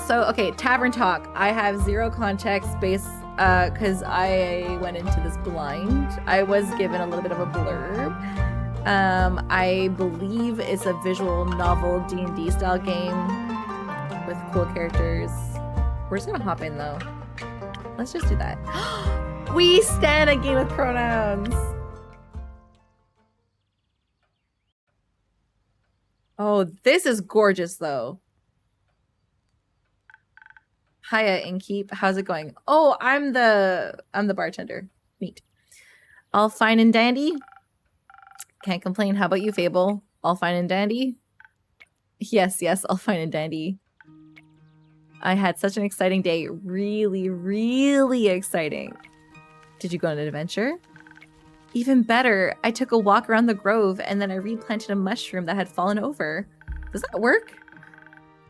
So, okay, Tavern Talk. I have zero context based because I went into this blind. I was given a little bit of a blurb. I believe it's a visual novel D&D style game with cool characters. We're just gonna hop in though. Let's just do that. We stand a game with pronouns. Oh, this is gorgeous though. Hiya, Inkeep. How's it going? Oh, I'm the bartender. Neat. All fine and dandy. Can't complain. How about you, Fable? All fine and dandy? Yes, all fine and dandy. I had such an exciting day. Really, really exciting. Did you go on an adventure? Even better, I took a walk around the grove and then I replanted a mushroom that had fallen over. Does that work?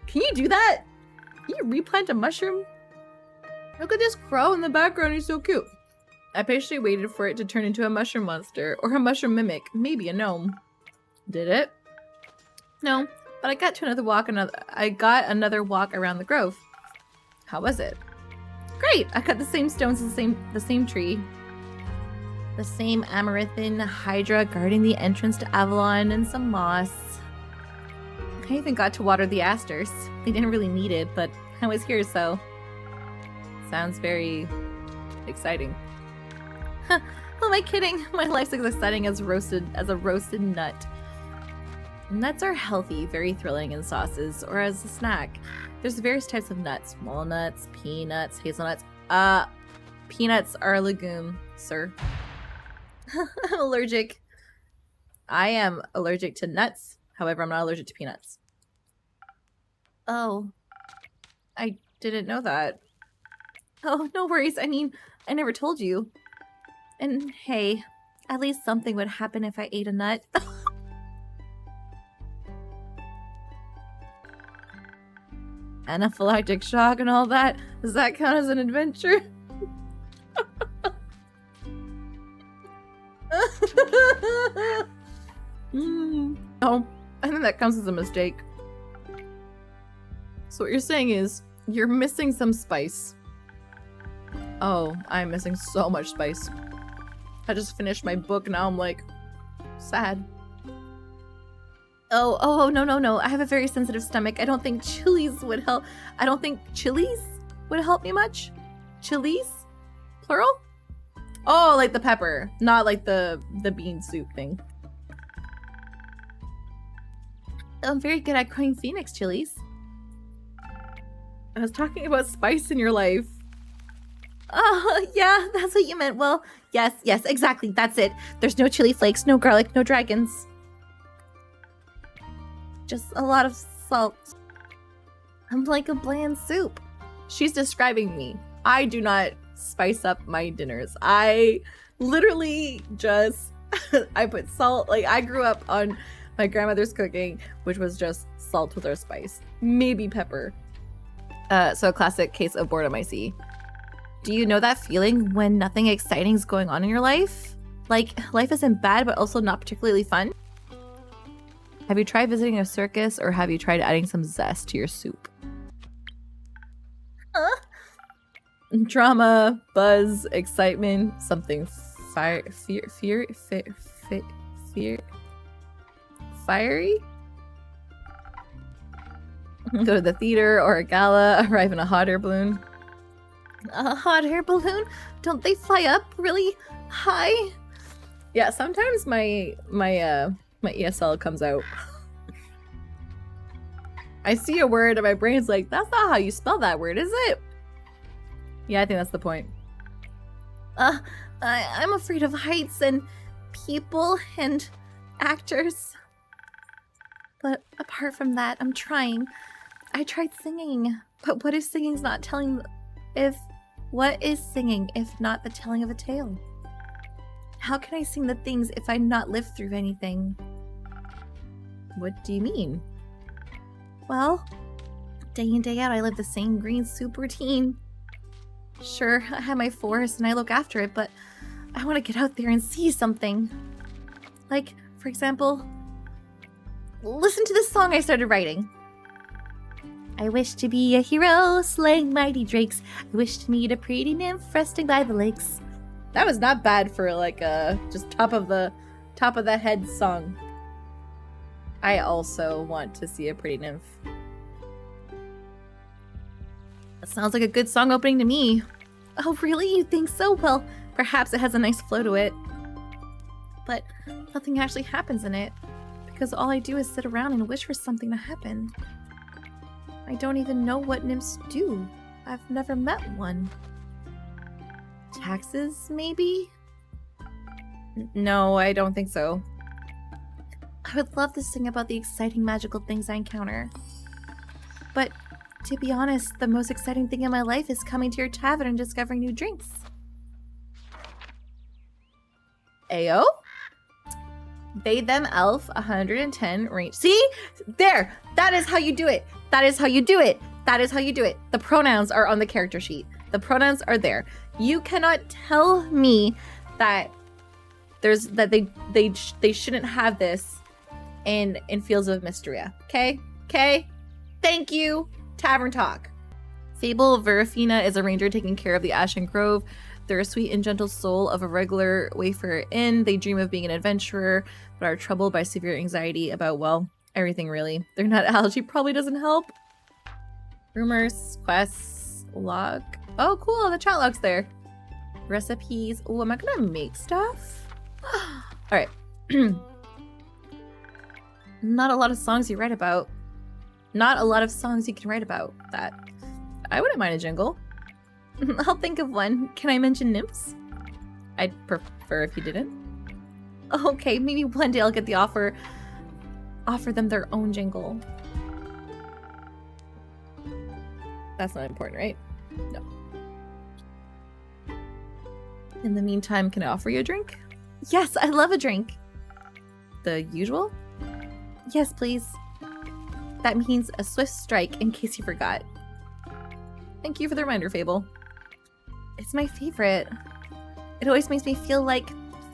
Can you do that? Can you replant a mushroom? Look at this crow in the background, he's so cute. I patiently waited for it to turn into a mushroom monster or a mushroom mimic, maybe a gnome. Did it? No, but I got another walk around the grove. How was it? Great! I cut the same stones as the same tree. The same amaranthine hydra guarding the entrance to Avalon and some moss. I even got to water the asters. They didn't really need it, but I was here, so... Sounds very exciting. Huh, who am I kidding? My life's as exciting as a roasted nut. Nuts are healthy, very thrilling in sauces, or as a snack. There's various types of nuts. Walnuts, peanuts, hazelnuts. Peanuts are a legume, sir. I'm allergic. I am allergic to nuts. However, I'm not allergic to peanuts. Oh. I didn't know that. Oh, no worries. I mean, I never told you. And hey, at least something would happen if I ate a nut. Anaphylactic shock and all that. Does that count as an adventure? Oh, I think that counts as a mistake. So what you're saying is, you're missing some spice. Oh, I'm missing so much spice. I just finished my book, now I'm like, sad. Oh, no. I have a very sensitive stomach. I don't think chilies would help. I don't think chilies would help me much. Chilies? Plural? Oh, like the pepper, not like the bean soup thing. I'm very good at growing phoenix chilies. I was talking about spice in your life. Oh, yeah, that's what you meant. Well, yes, exactly, that's it. There's no chili flakes, no garlic, no dragons. Just a lot of salt. I'm like a bland soup. She's describing me. I do not spice up my dinners. I literally just, I put salt. Like, I grew up on my grandmother's cooking, which was just salt with our spice. Maybe pepper. So a classic case of boredom, I see. Do you know that feeling when nothing exciting is going on in your life? Like, life isn't bad, but also not particularly fun? Have you tried visiting a circus, or have you tried adding some zest to your soup? Drama, buzz, excitement, something fiery? Go to the theater or a gala, arrive in a hot air balloon. A hot air balloon? Don't they fly up really high? Yeah, sometimes my ESL comes out. I see a word and my brain's like, that's not how you spell that word, is it? Yeah, I think that's the point. I'm afraid of heights and people and actors. But apart from that, I'm trying. I tried singing, but what if singing's not telling... What is singing if not the telling of a tale? How can I sing the things if I not lived through anything? What do you mean? Well, day in, day out, I live the same green soup routine. Sure, I have my forest and I look after it, but I want to get out there and see something. Like, for example, listen to this song I started writing. I wish to be a hero, slaying mighty drakes. I wish to meet a pretty nymph resting by the lakes. That was not bad for like a just top of the head song. I also want to see a pretty nymph. That sounds like a good song opening to me. Oh, really? You think so? Well, perhaps it has a nice flow to it. But nothing actually happens in it, because all I do is sit around and wish for something to happen. I don't even know what nymphs do. I've never met one. Taxes, maybe? No, I don't think so. I would love to sing about the exciting magical things I encounter. But to be honest, the most exciting thing in my life is coming to your tavern and discovering new drinks. Ayo? They, them, elf, 110, range. See? There! That is how you do it! That is how you do it! That is how you do it! The pronouns are on the character sheet. The pronouns are there. You cannot tell me that they shouldn't have this in Fields of Mysteria. Okay? Okay? Thank you! Tavern Talk. Fable Verafina is a ranger taking care of the Ashen Grove. They're a sweet and gentle soul of a regular wayfarer inn. They dream of being an adventurer, but are troubled by severe anxiety about, well, everything really. Their nut allergy probably doesn't help. Rumors, quests, log. Oh, cool, the chat log's there. Recipes. Oh, am I gonna make stuff? Alright. Not a lot of songs you write about. Not a lot of songs you can write about that. I wouldn't mind a jingle. I'll think of one. Can I mention nymphs? I'd prefer if you didn't. Okay, maybe one day I'll get the offer them their own jingle. That's not important, right? No. In the meantime, can I offer you a drink? Yes, I love a drink. The usual? Yes, please. That means a swift strike, in case you forgot. Thank you for the reminder, Fable. It's my favorite. It always makes me feel like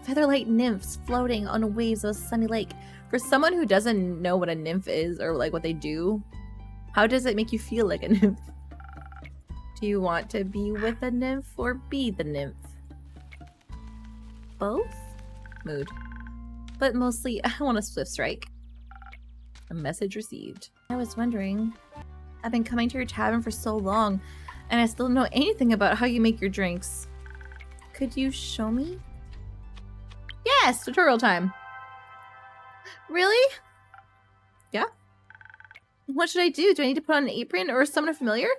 featherlight nymphs floating on waves of a sunny lake. For someone who doesn't know what a nymph is or like what they do, how does it make you feel like a nymph? Do you want to be with a nymph or be the nymph? Both? Mood. But mostly, I want a swift strike. A message received. I was wondering, I've been coming to your tavern for so long, and I still don't know anything about how you make your drinks. Could you show me? Yes! Tutorial time! Really? Yeah? What should I do? Do I need to put on an apron or summon a familiar?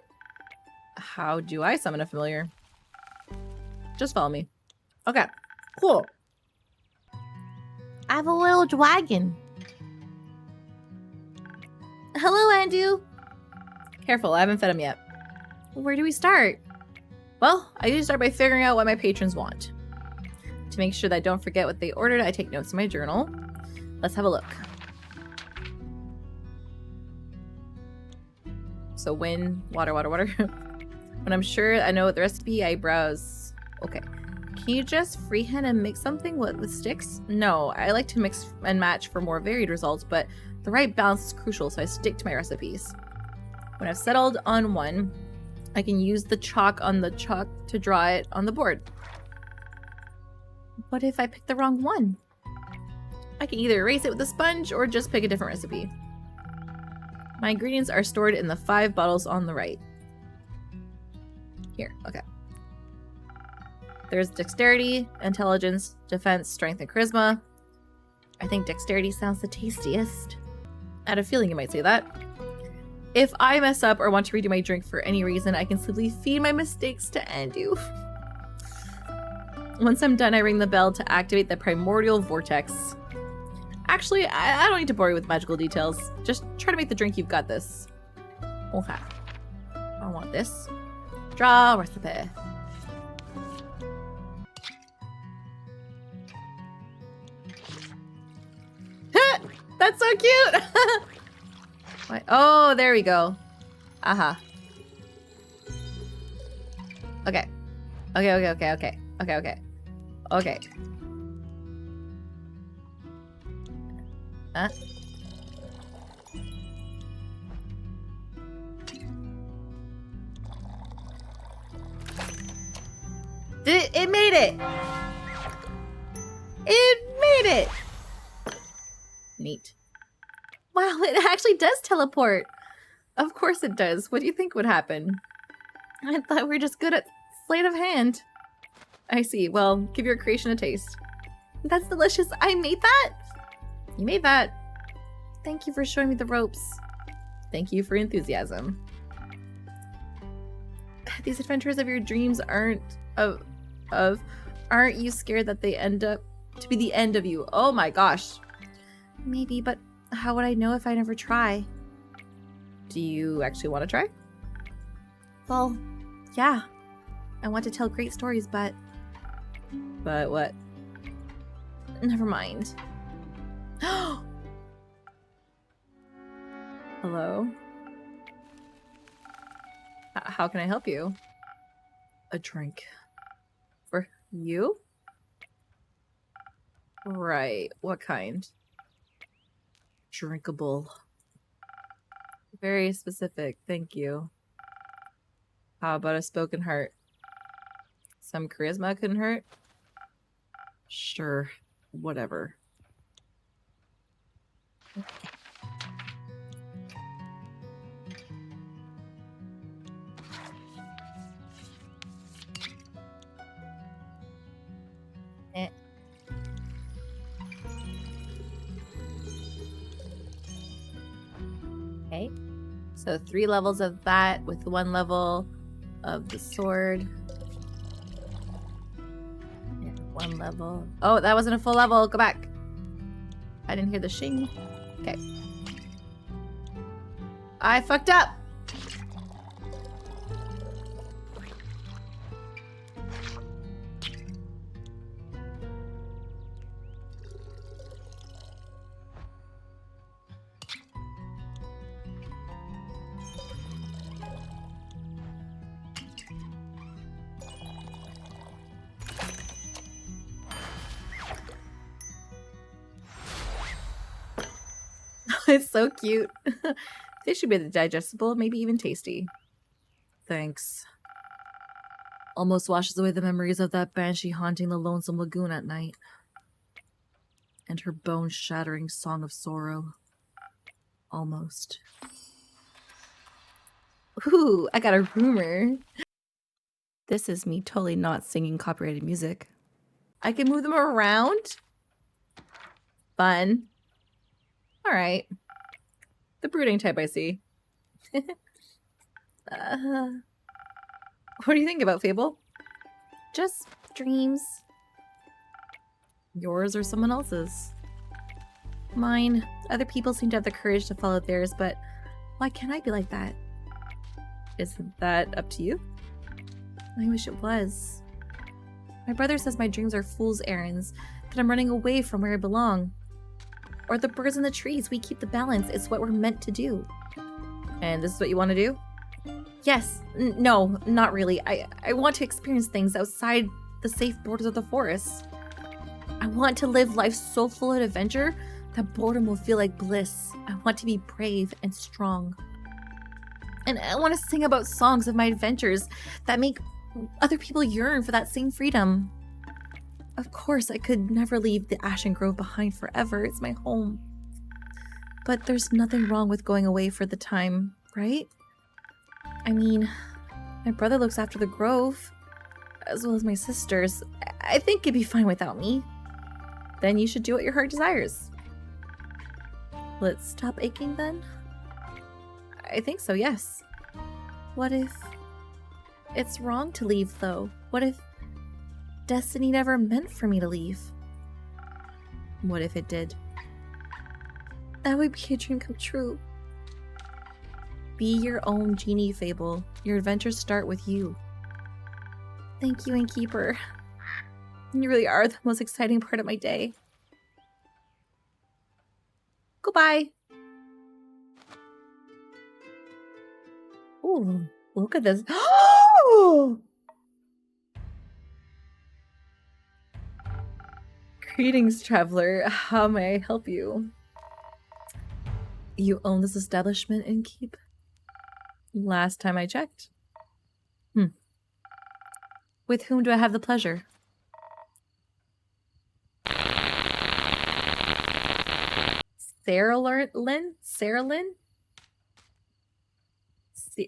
How do I summon a familiar? Just follow me. Okay, cool. I have a little dragon. Hello, Andu. Careful, I haven't fed him yet. Where do we start? Well, I usually start by figuring out what my patrons want. To make sure that I don't forget what they ordered, I take notes in my journal. Let's have a look. So when water. When I'm sure I know what the recipe, I browse. Okay. Can you just freehand and mix something with sticks? No, I like to mix and match for more varied results, but the right balance is crucial, so I stick to my recipes. When I've settled on one, I can use the chalk on the chalk to draw it on the board. What if I pick the wrong one? I can either erase it with a sponge or just pick a different recipe. My ingredients are stored in the 5 bottles on the right. Here, okay. There's dexterity, intelligence, defense, strength, and charisma. I think dexterity sounds the tastiest. I had a feeling you might say that. If I mess up or want to redo my drink for any reason, I can simply feed my mistakes to Andu. Once I'm done, I ring the bell to activate the primordial vortex. Actually, I don't need to bore you with magical details. Just try to make the drink. You've got this. Okay. I want this. Draw recipe. That's so cute! What? Oh, there we go. Aha. Okay. Okay. Huh? It made it! It made it! Neat. Wow, it actually does teleport. Of course it does. What do you think would happen? I thought we were just good at sleight of hand. I see. Well, give your creation a taste. That's delicious. I made that? You made that. Thank you for showing me the ropes. Thank you for your enthusiasm. These adventures of your dreams aren't aren't you scared that they end up to be the end of you? Oh my gosh. Maybe, but how would I know if I never try? Do you actually want to try? Well, yeah. I want to tell great stories, but... But what? Never mind. Hello? How can I help you? A drink. For you? Right. What kind? Drinkable. Very specific. Thank you. How about a spoken heart? Some charisma couldn't hurt? Sure. Whatever. Okay. So 3 levels of that with 1 level of the sword. And 1 level. Oh, that wasn't a full level. Go back. I didn't hear the shing. Okay. I fucked up. It's so cute. They should be digestible, maybe even tasty. Thanks. Almost washes away the memories of that banshee haunting the lonesome lagoon at night. And her bone-shattering song of sorrow. Almost. Ooh, I got a rumor. This is me totally not singing copyrighted music. I can move them around? Fun. Alright. The brooding type, I see. What do you think about Fable? Just dreams. Yours or someone else's? Mine. Other people seem to have the courage to follow theirs, but why can't I be like that? Isn't that up to you? I wish it was. My brother says my dreams are fool's errands, that I'm running away from where I belong. Or the birds in the trees, we keep the balance. It's what we're meant to do. And this is what you want to do? Yes. No, not really. I want to experience things outside the safe borders of the forest. I want to live life so full of adventure that boredom will feel like bliss. I want to be brave and strong. And I want to sing about songs of my adventures that make other people yearn for that same freedom. Of course, I could never leave the Ashen Grove behind forever. It's my home. But there's nothing wrong with going away for the time, right? I mean, my brother looks after the grove, as well as my sisters. I think it'd be fine without me. Then you should do what your heart desires. Let's stop aching then? I think so, yes. What if it's wrong to leave, though? What if destiny never meant for me to leave? What if it did? That would be a dream come true. Be your own genie, Fable. Your adventures start with you. Thank you, Innkeeper. You really are the most exciting part of my day. Goodbye. Ooh, look at this. Greetings, traveler. How may I help you? You own this establishment, Innkeep? Last time I checked. With whom do I have the pleasure? Sarah Lynn? Sarah Lynn?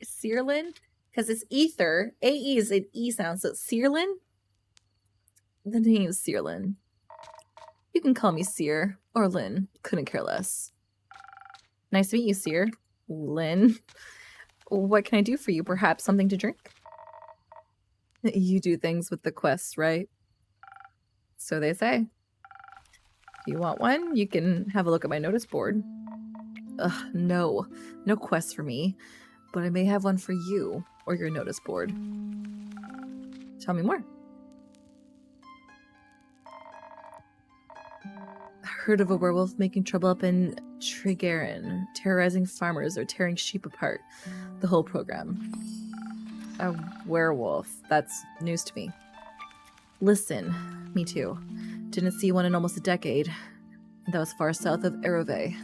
Searlin? Because it's ether. AE is an E sound, so it's Searlin? The name is Searlin. You can call me Sear or Lynn. Couldn't care less. Nice to meet you, Sear. Lynn. What can I do for you? Perhaps something to drink? You do things with the quests, right? So they say. If you want one, you can have a look at my notice board. Ugh, no. No quests for me. But I may have one for you, or your notice board. Tell me more. Heard of a werewolf making trouble up in Tregarin, terrorizing farmers or tearing sheep apart. The whole program. A werewolf. That's news to me. Listen, me too. Didn't see one in almost a decade. That was far south of Erove.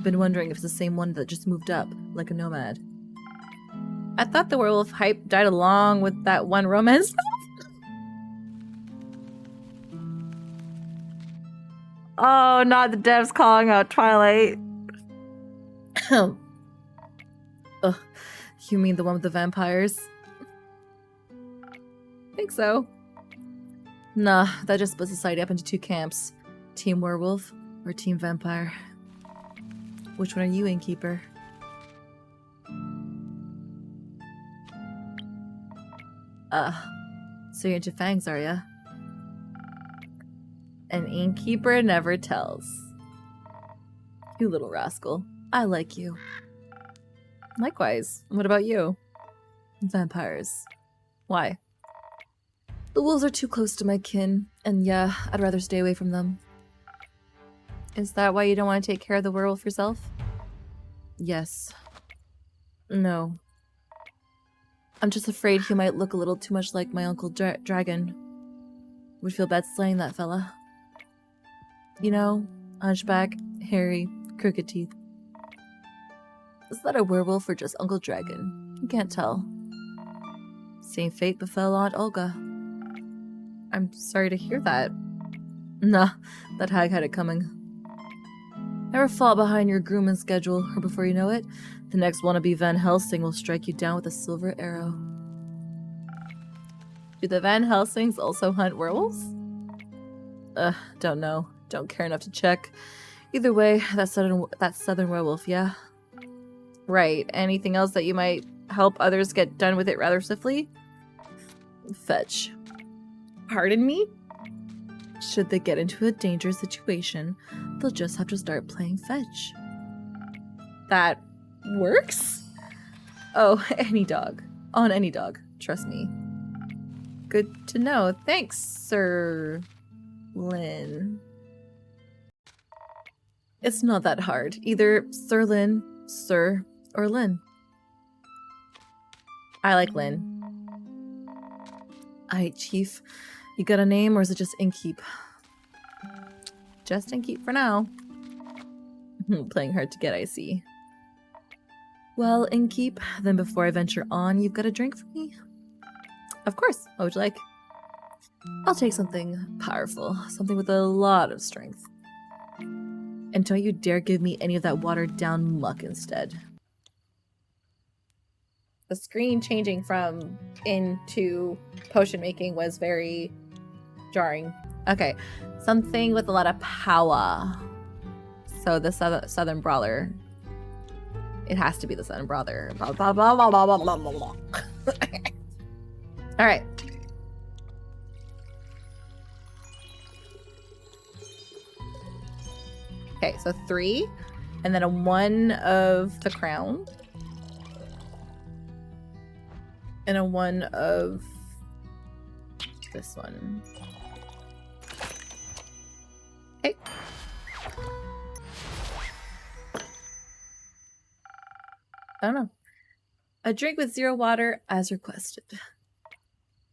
Been wondering if it's the same one that just moved up, like a nomad. I thought the werewolf hype died along with that one romance. Oh, not the devs calling out Twilight. Ugh. You mean the one with the vampires? Think so. Nah, that just splits society up into two camps. Team werewolf or team vampire. Which one are you, innkeeper? So you're into fangs, are ya? An innkeeper never tells. You little rascal. I like you. Likewise. What about you? Vampires. Why? The wolves are too close to my kin, and yeah, I'd rather stay away from them. Is that why you don't want to take care of the werewolf yourself? Yes. No. I'm just afraid he might look a little too much like my uncle Dragon. Would feel bad slaying that fella. You know, hunchback, hairy, crooked teeth. Is that a werewolf or just Uncle Dragon? You can't tell. Same fate befell Aunt Olga. I'm sorry to hear that. Nah, that hag had it coming. Never fall behind your grooming schedule, or before you know it, the next wannabe Van Helsing will strike you down with a silver arrow. Do the Van Helsings also hunt werewolves? Don't know. Don't care enough to check. Either way, that's southern werewolf, yeah? Right. Anything else that you might help others get done with it rather swiftly? Fetch. Pardon me? Should they get into a dangerous situation, they'll just have to start playing fetch. That works? Oh, any dog. On any dog. Trust me. Good to know. Thanks, Sir Lynn. It's not that hard. Either Sir Lynn, Sir, or Lynn. I like Lynn. Aight, Chief. You got a name, or is it just Innkeep? Just Innkeep for now. Playing hard to get, I see. Well, Innkeep, then before I venture on, you've got a drink for me? Of course. What would you like? I'll take something powerful. Something with a lot of strength. And don't you dare give me any of that watered-down muck instead. The screen changing from into potion making was very jarring. Okay, something with a lot of power. So the Southern Brawler. It has to be the Southern Brawler. Blah, blah, blah, blah, blah, blah, blah, blah. All right. Okay, so 3, and then a 1 of the crown. And a 1 of this one. Okay. I don't know. A drink with 0 water as requested.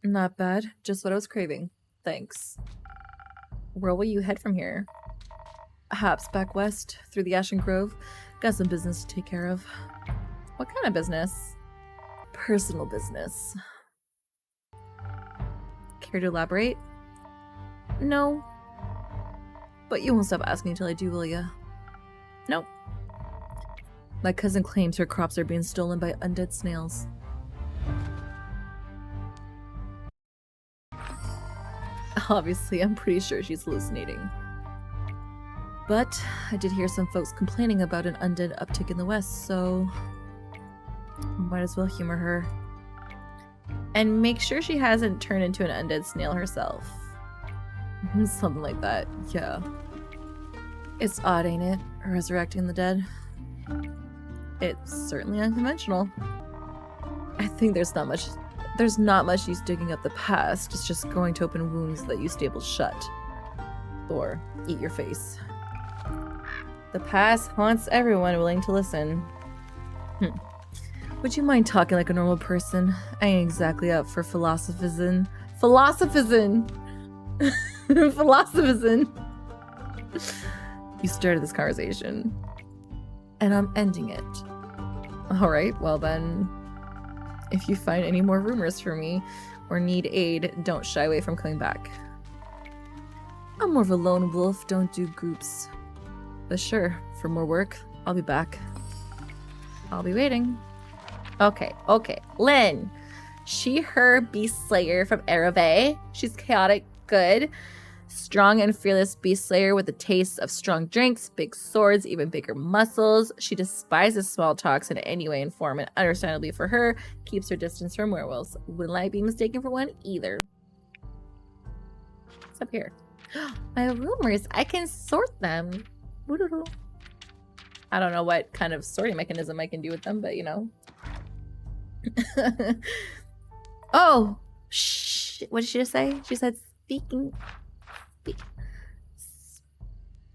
Not bad. Just what I was craving. Thanks. Where will you head from here? Perhaps back west, through the Ashen Grove. Got some business to take care of. What kind of business? Personal business. Care to elaborate? No. But you won't stop asking until I do, will ya? Nope. My cousin claims her crops are being stolen by undead snails. Obviously, I'm pretty sure she's hallucinating. But I did hear some folks complaining about an undead uptick in the west, so might as well humor her. And make sure she hasn't turned into an undead snail herself. Something like that, yeah. It's odd, ain't it? Resurrecting the dead. It's certainly unconventional. I think there's not much use digging up the past. It's just going to open wounds that you stapled shut. Or eat your face. The past haunts everyone willing to listen. Would you mind talking like a normal person? I ain't exactly up for philosophism. Philosophism! Philosophism! You started this conversation. And I'm ending it. Alright, well then. If you find any more rumors for me, or need aid, don't shy away from coming back. I'm more of a lone wolf, don't do groups. But sure, for more work, I'll be back. I'll be waiting. Okay. Lynn. She, her beast slayer from Ereve. She's chaotic, good. Strong and fearless beast slayer with a taste of strong drinks, big swords, even bigger muscles. She despises small talks in any way and form, and understandably for her, keeps her distance from werewolves. Wouldn't I be mistaken for one either? What's up here? My rumors, I can sort them. I don't know what kind of sorting mechanism I can do with them, but you know. Oh, shh. What did she just say? She said,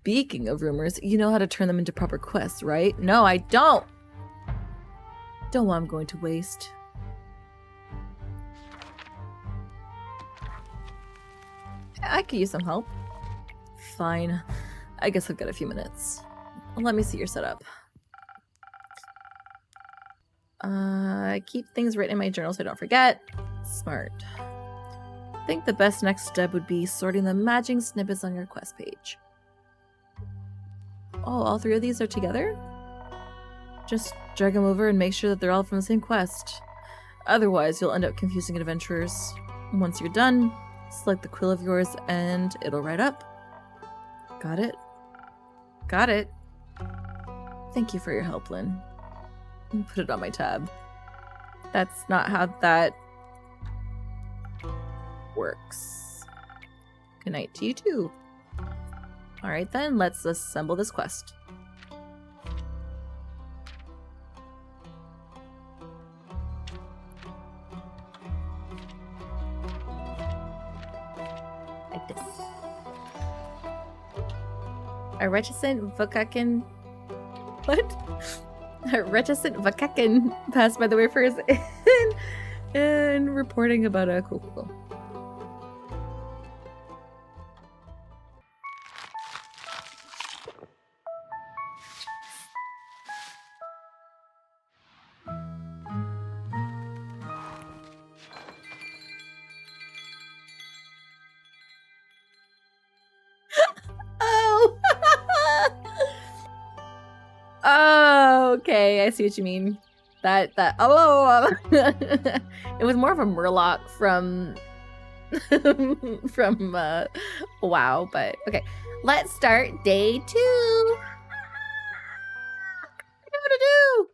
Speaking of rumors, you know how to turn them into proper quests, right? No, I don't. Don't want I'm going to waste. I could use some help. Fine. I guess I've got a few minutes. Let me see your setup. Keep things written in my journal so I don't forget. Smart. I think the best next step would be sorting the matching snippets on your quest page. Oh, all three of these are together? Just drag them over and make sure that they're all from the same quest. Otherwise, you'll end up confusing adventurers. Once you're done, select the quill of yours and it'll write up. Got it? Got it. Thank you for your help, Lynn. Put it on my tab. That's not how that works. Good night to you too. Alright then, let's assemble this quest. Like this. A reticent Vokakin... What? A reticent Vokakin passed by the way first and reporting about a cool. Oh, okay, I see what you mean. It was more of a murloc from WoW, but okay. Let's start day 2. What to do?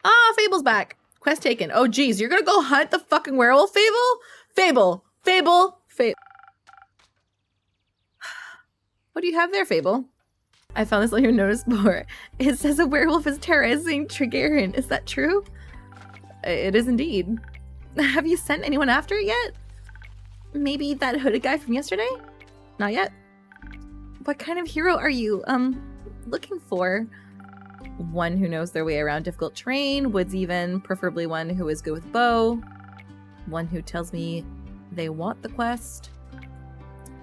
Ah, Fable's back. Quest taken. Oh geez, you're gonna go hunt the fucking werewolf, Fable? Fable. What do you have there, Fable? I found this on your notice board. It says a werewolf is terrorizing Trigarin. Is that true? It is indeed. Have you sent anyone after it yet? Maybe that hooded guy from yesterday? Not yet. What kind of hero are you, looking for? One who knows their way around difficult terrain, woods even, preferably one who is good with bow. One who tells me they want the quest.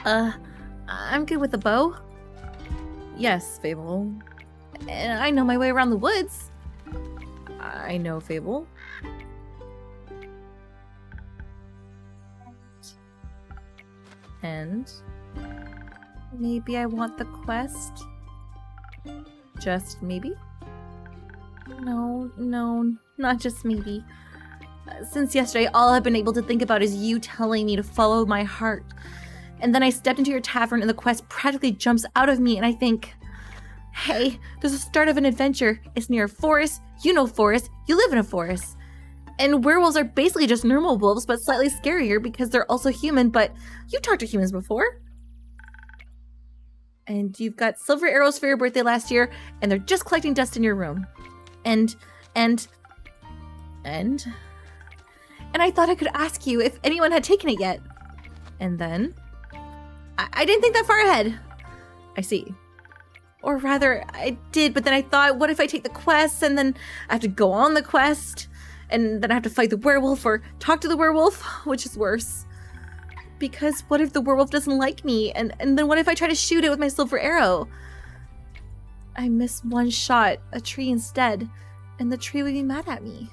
I'm good with the bow. Yes, Fable. And I know my way around the woods. I know, Fable. And maybe I want the quest. Just maybe? No, not just maybe. Since yesterday, all I've been able to think about is you telling me to follow my heart. And then I stepped into your tavern and the quest practically jumps out of me and I think, hey, there's the start of an adventure. It's near a forest. You know forest. You live in a forest. And werewolves are basically just normal wolves, but slightly scarier because they're also human, but you talked to humans before. And you've got silver arrows for your birthday last year, and they're just collecting dust in your room. And I thought I could ask you if anyone had taken it yet. And then, I didn't think that far ahead. I see. Or rather, I did, but then I thought, what if I take the quest, and then I have to go on the quest, and then I have to fight the werewolf or talk to the werewolf, which is worse. Because what if the werewolf doesn't like me, and then what if I try to shoot it with my silver arrow? I miss one shot, a tree instead, and the tree would be mad at me.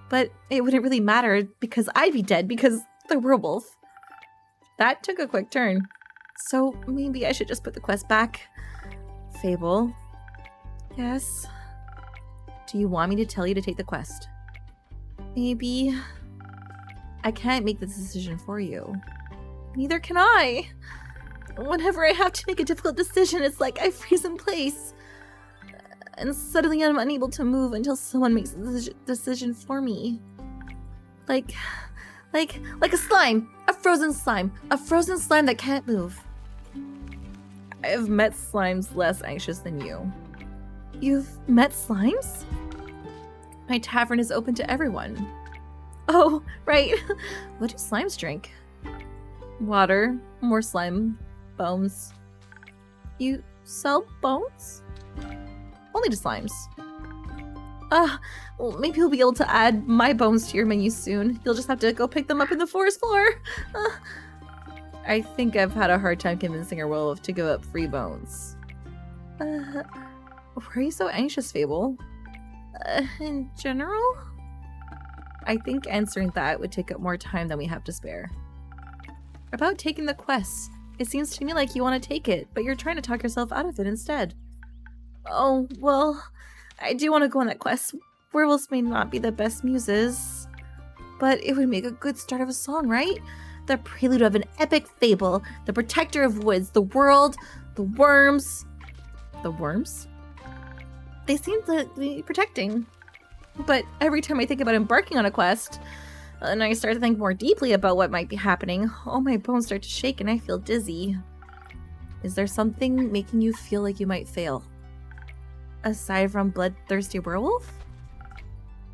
But it wouldn't really matter because I'd be dead because the werewolf. That took a quick turn. So maybe I should just put the quest back. Fable. Yes? Do you want me to tell you to take the quest? Maybe. I can't make this decision for you. Neither can I. Whenever I have to make a difficult decision, it's like I freeze in place. And suddenly I'm unable to move until someone makes the decision for me. Like a slime. A frozen slime that can't move. I've met slimes less anxious than you. You've met slimes? My tavern is open to everyone. Oh, right. What do slimes drink? Water, more slime, bones. You sell bones? Only to slimes. Well, maybe you'll be able to add my bones to your menu soon. You'll just have to go pick them up in the forest floor. I think I've had a hard time convincing our werewolf to give up free bones. Why are you so anxious, Fable? In general? I think answering that would take up more time than we have to spare. About taking the quest. It seems to me like you want to take it, but you're trying to talk yourself out of it instead. Oh, well, I do want to go on that quest. Werewolves may not be the best muses, but it would make a good start of a song, right? The prelude of an epic fable, the protector of woods, the world, the worms. The worms? They seem to be protecting. But every time I think about embarking on a quest, and I start to think more deeply about what might be happening, all my bones start to shake and I feel dizzy. Is there something making you feel like you might fail? Aside from bloodthirsty werewolf?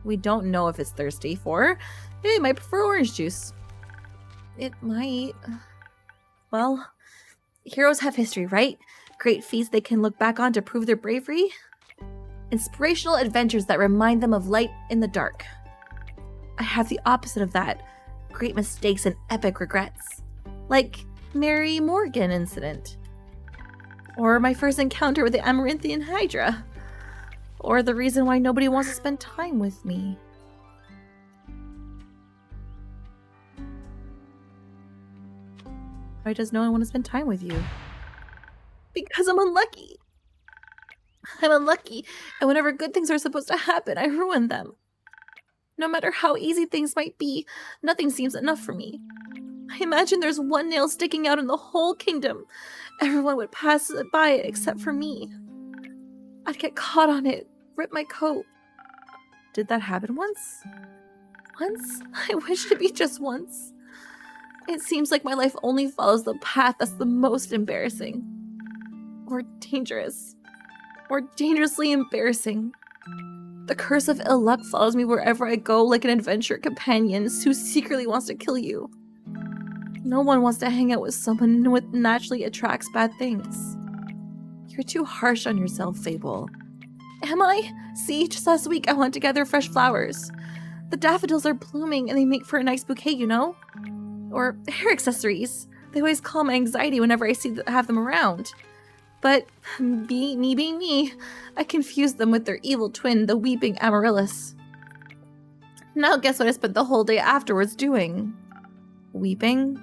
We don't know if it's thirsty for. It might prefer orange juice. It might. Well, heroes have history, right? Great feats they can look back on to prove their bravery. Inspirational adventures that remind them of light in the dark. I have the opposite of that. Great mistakes and epic regrets. Like Mary Morgan incident. Or my first encounter with the Amaranthian Hydra. Or the reason why nobody wants to spend time with me. Why does no one want to spend time with you? Because I'm unlucky. I'm unlucky, and whenever good things are supposed to happen, I ruin them. No matter how easy things might be, nothing seems enough for me. I imagine there's one nail sticking out in the whole kingdom. Everyone would pass by it except for me. I'd get caught on it, rip my coat. Did that happen once? Once? I wish it'd be just once. It seems like my life only follows the path that's the most embarrassing. Or dangerous. Or dangerously embarrassing. The curse of ill luck follows me wherever I go like an adventure companion who secretly wants to kill you. No one wants to hang out with someone who naturally attracts bad things. You're too harsh on yourself, Fable. Am I? See, just last week I went to gather fresh flowers. The daffodils are blooming and they make for a nice bouquet, you know? Or hair accessories. They always calm my anxiety whenever I have them around. But being me, I confused them with their evil twin, the weeping Amaryllis. Now guess what I spent the whole day afterwards doing? Weeping?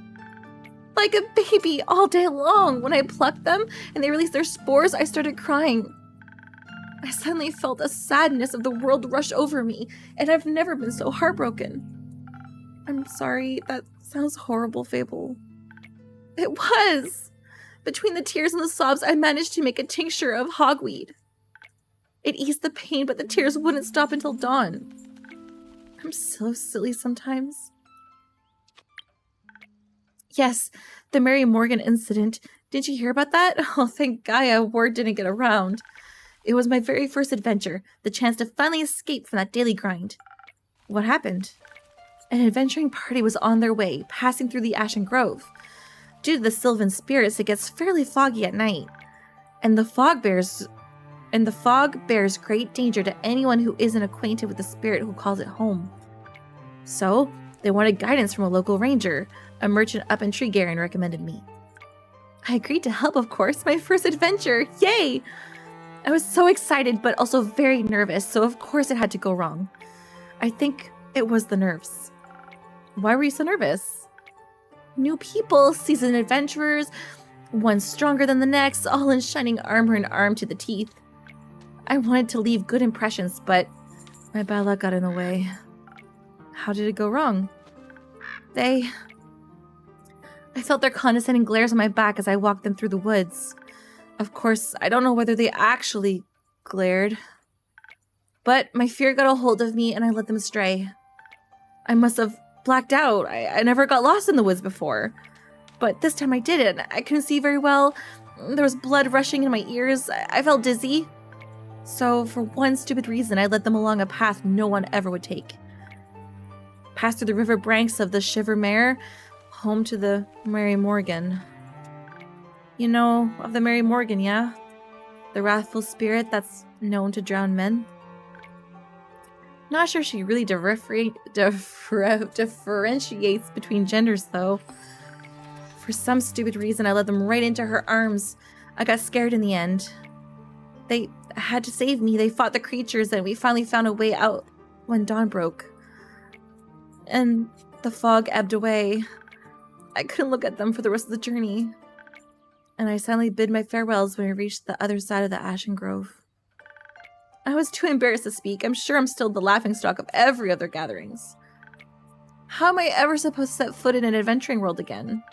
like a baby all day long. When I plucked them and they released their spores, I started crying. I suddenly felt a sadness of the world rush over me, and I've never been so heartbroken. I'm sorry, that sounds horrible, Fable. It was! Between the tears and the sobs, I managed to make a tincture of hogweed. It eased the pain, but the tears wouldn't stop until dawn. I'm so silly sometimes. Yes, the Mary Morgan incident. Didn't you hear about that? Oh, thank Gaia, word didn't get around. It was my very first adventure, the chance to finally escape from that daily grind. What happened? An adventuring party was on their way, passing through the Ashen Grove. Due to the Sylvan spirits, it gets fairly foggy at night, and the fog bears great danger to anyone who isn't acquainted with the spirit who calls it home. So, they wanted guidance from a local ranger, a merchant up in Treegarin recommended me. I agreed to help, of course, my first adventure, yay! I was so excited, but also very nervous, so of course it had to go wrong. I think it was the nerves. Why were you so nervous? New people, seasoned adventurers, one stronger than the next, all in shining armor and armed to the teeth. I wanted to leave good impressions, but my bad luck got in the way. How did it go wrong? I felt their condescending glares on my back as I walked them through the woods. Of course, I don't know whether they actually glared, but my fear got a hold of me and I let them stray. I must have blacked out. I never got lost in the woods before, but this time I didn't. I couldn't see very well. There was blood rushing in my ears. I felt dizzy. So for one stupid reason, I led them along a path no one ever would take. Passed through the river banks of the Shivermere, home to the Mary Morgan. You know of the Mary Morgan, yeah? The wrathful spirit that's known to drown men? Not sure she really differentiates between genders, though. For some stupid reason, I led them right into her arms. I got scared in the end. They had to save me. They fought the creatures, and we finally found a way out when dawn broke. And the fog ebbed away. I couldn't look at them for the rest of the journey. And I silently bid my farewells when we reached the other side of the Ashen Grove. I was too embarrassed to speak. I'm sure I'm still the laughingstock of every other gatherings. How am I ever supposed to set foot in an adventuring world again?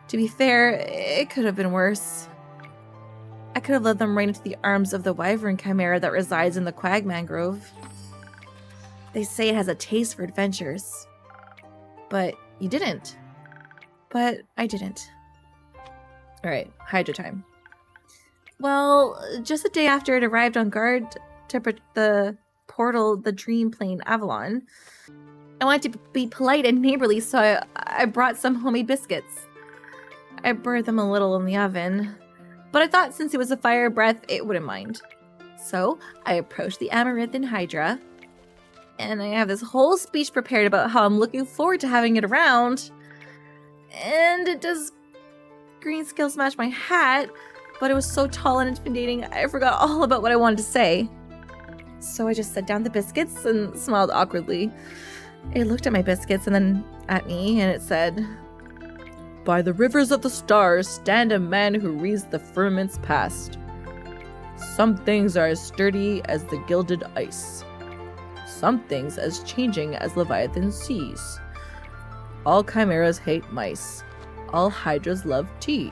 To be fair, it could have been worse. I could have led them right into the arms of the wyvern chimera that resides in the Quagman Grove. They say it has a taste for adventures. But you didn't. But I didn't. Alright, Hydra time. Well, just a day after it arrived on guard to the portal, the Dream Plane Avalon, I wanted to be polite and neighborly, so I brought some homemade biscuits. I burned them a little in the oven, but I thought since it was a fire breath, it wouldn't mind. So I approached the Amaranthine Hydra, and I have this whole speech prepared about how I'm looking forward to having it around. And it does green scales match my hat, but it was so tall and intimidating, I forgot all about what I wanted to say. So I just set down the biscuits and smiled awkwardly. It looked at my biscuits and then at me, and it said, "By the rivers of the stars stand a man who reads the firmament's past. Some things are as sturdy as the gilded ice. Some things as changing as Leviathan seas. All chimeras hate mice. All hydras love tea."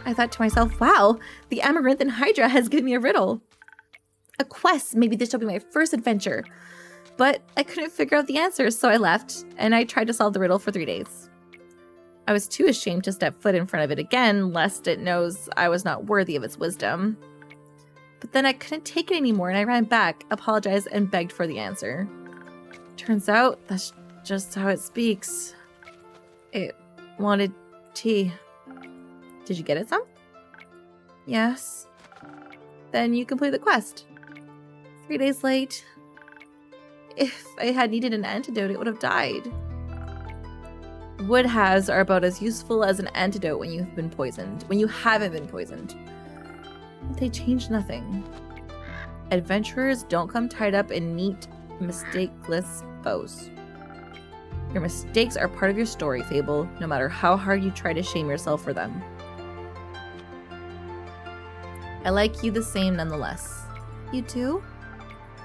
I thought to myself, wow, the Amaranthine Hydra has given me a riddle. A quest, maybe this will be my first adventure. But I couldn't figure out the answers, so I left, and I tried to solve the riddle for 3 days. I was too ashamed to step foot in front of it again, lest it knows I was not worthy of its wisdom. But then I couldn't take it anymore, and I ran back, apologized, and begged for the answer. Turns out, that's just how it speaks. It wanted tea. Did you get it some? Yes. Then you complete the quest. 3 days late. If I had needed an antidote, it would have died. Wood halves are about as useful as an antidote when you've been poisoned, when you haven't been poisoned. They change nothing. Adventurers don't come tied up in neat, mistakeless bows. Your mistakes are part of your story, Fable, no matter how hard you try to shame yourself for them. I like you the same nonetheless. You do?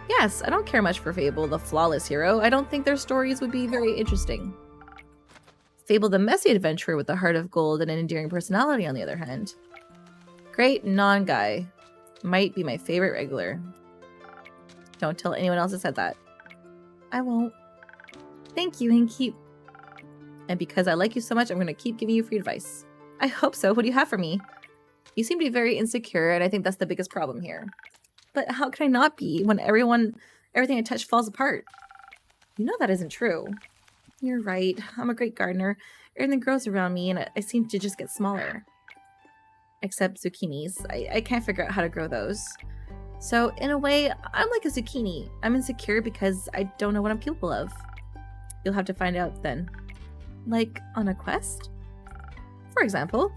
Yes, I don't care much for Fable, the flawless hero. I don't think their stories would be very interesting. Fable, the messy adventurer with a heart of gold and an endearing personality, on the other hand. Great non-guy. Might be my favorite regular. Don't tell anyone else I said that. I won't. Thank you, Hinkeep. And because I like you so much, I'm going to keep giving you free advice. I hope so. What do you have for me? You seem to be very insecure, and I think that's the biggest problem here. But how can I not be when everything I touch falls apart? You know that isn't true. You're right. I'm a great gardener. Everything grows around me, and I seem to just get smaller. Except zucchinis. I can't figure out how to grow those. So, in a way, I'm like a zucchini. I'm insecure because I don't know what I'm capable of. You'll have to find out then. Like, on a quest? For example.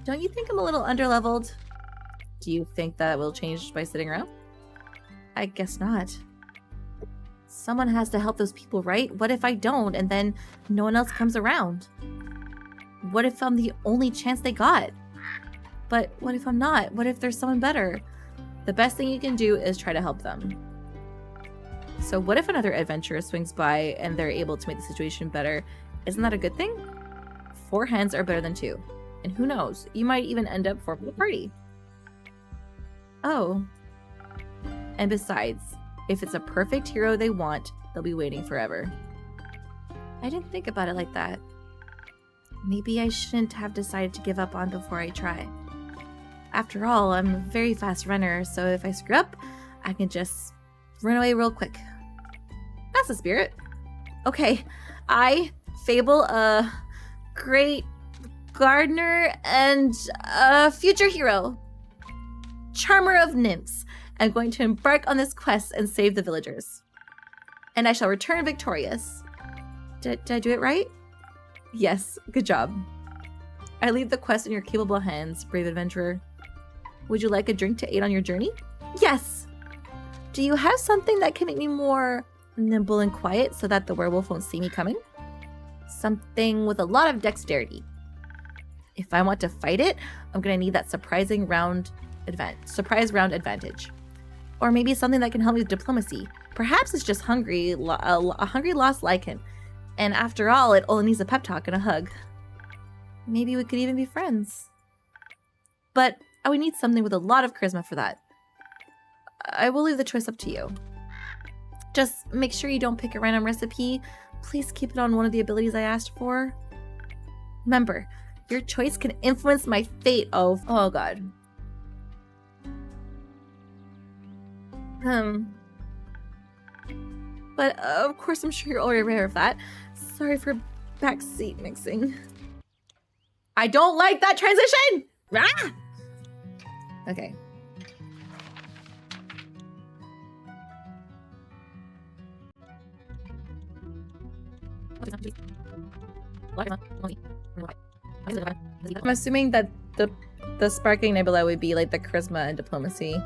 Don't you think I'm a little underleveled? Do you think that will change by sitting around? I guess not. Someone has to help those people, right? What if I don't, and then no one else comes around? What if I'm the only chance they got? But what if I'm not? What if there's someone better? The best thing you can do is try to help them. So what if another adventurer swings by and they're able to make the situation better? Isn't that a good thing? 4 hands are better than 2. And who knows, you might even end up forming a party. Oh. And besides, if it's a perfect hero they want, they'll be waiting forever. I didn't think about it like that. Maybe I shouldn't have decided to give up on before I try. After all, I'm a very fast runner, so if I screw up, I can just run away real quick. That's the spirit. Okay, I, Fable, a great gardener and a future hero, charmer of nymphs, I'm going to embark on this quest and save the villagers. And I shall return victorious. Did I do it right? Yes, good job. I leave the quest in your capable hands, brave adventurer. Would you like a drink to aid on your journey? Yes! Do you have something that can make me more nimble and quiet so that the werewolf won't see me coming? Something with a lot of dexterity. If I want to fight it, I'm going to need that surprise round advantage. Or maybe something that can help me with diplomacy. Perhaps it's just a hungry lost lichen. And after all, it only needs a pep talk and a hug. Maybe we could even be friends. But I would need something with a lot of charisma for that. I will leave the choice up to you. Just make sure you don't pick a random recipe. Please keep it on one of the abilities I asked for. Remember, your choice can influence my fate. Oh god. But of course I'm sure you're already aware of that. Sorry for backseat mixing. I don't like that transition! Ah! Okay. I'm assuming that the sparkling nebula would be like the charisma and diplomacy.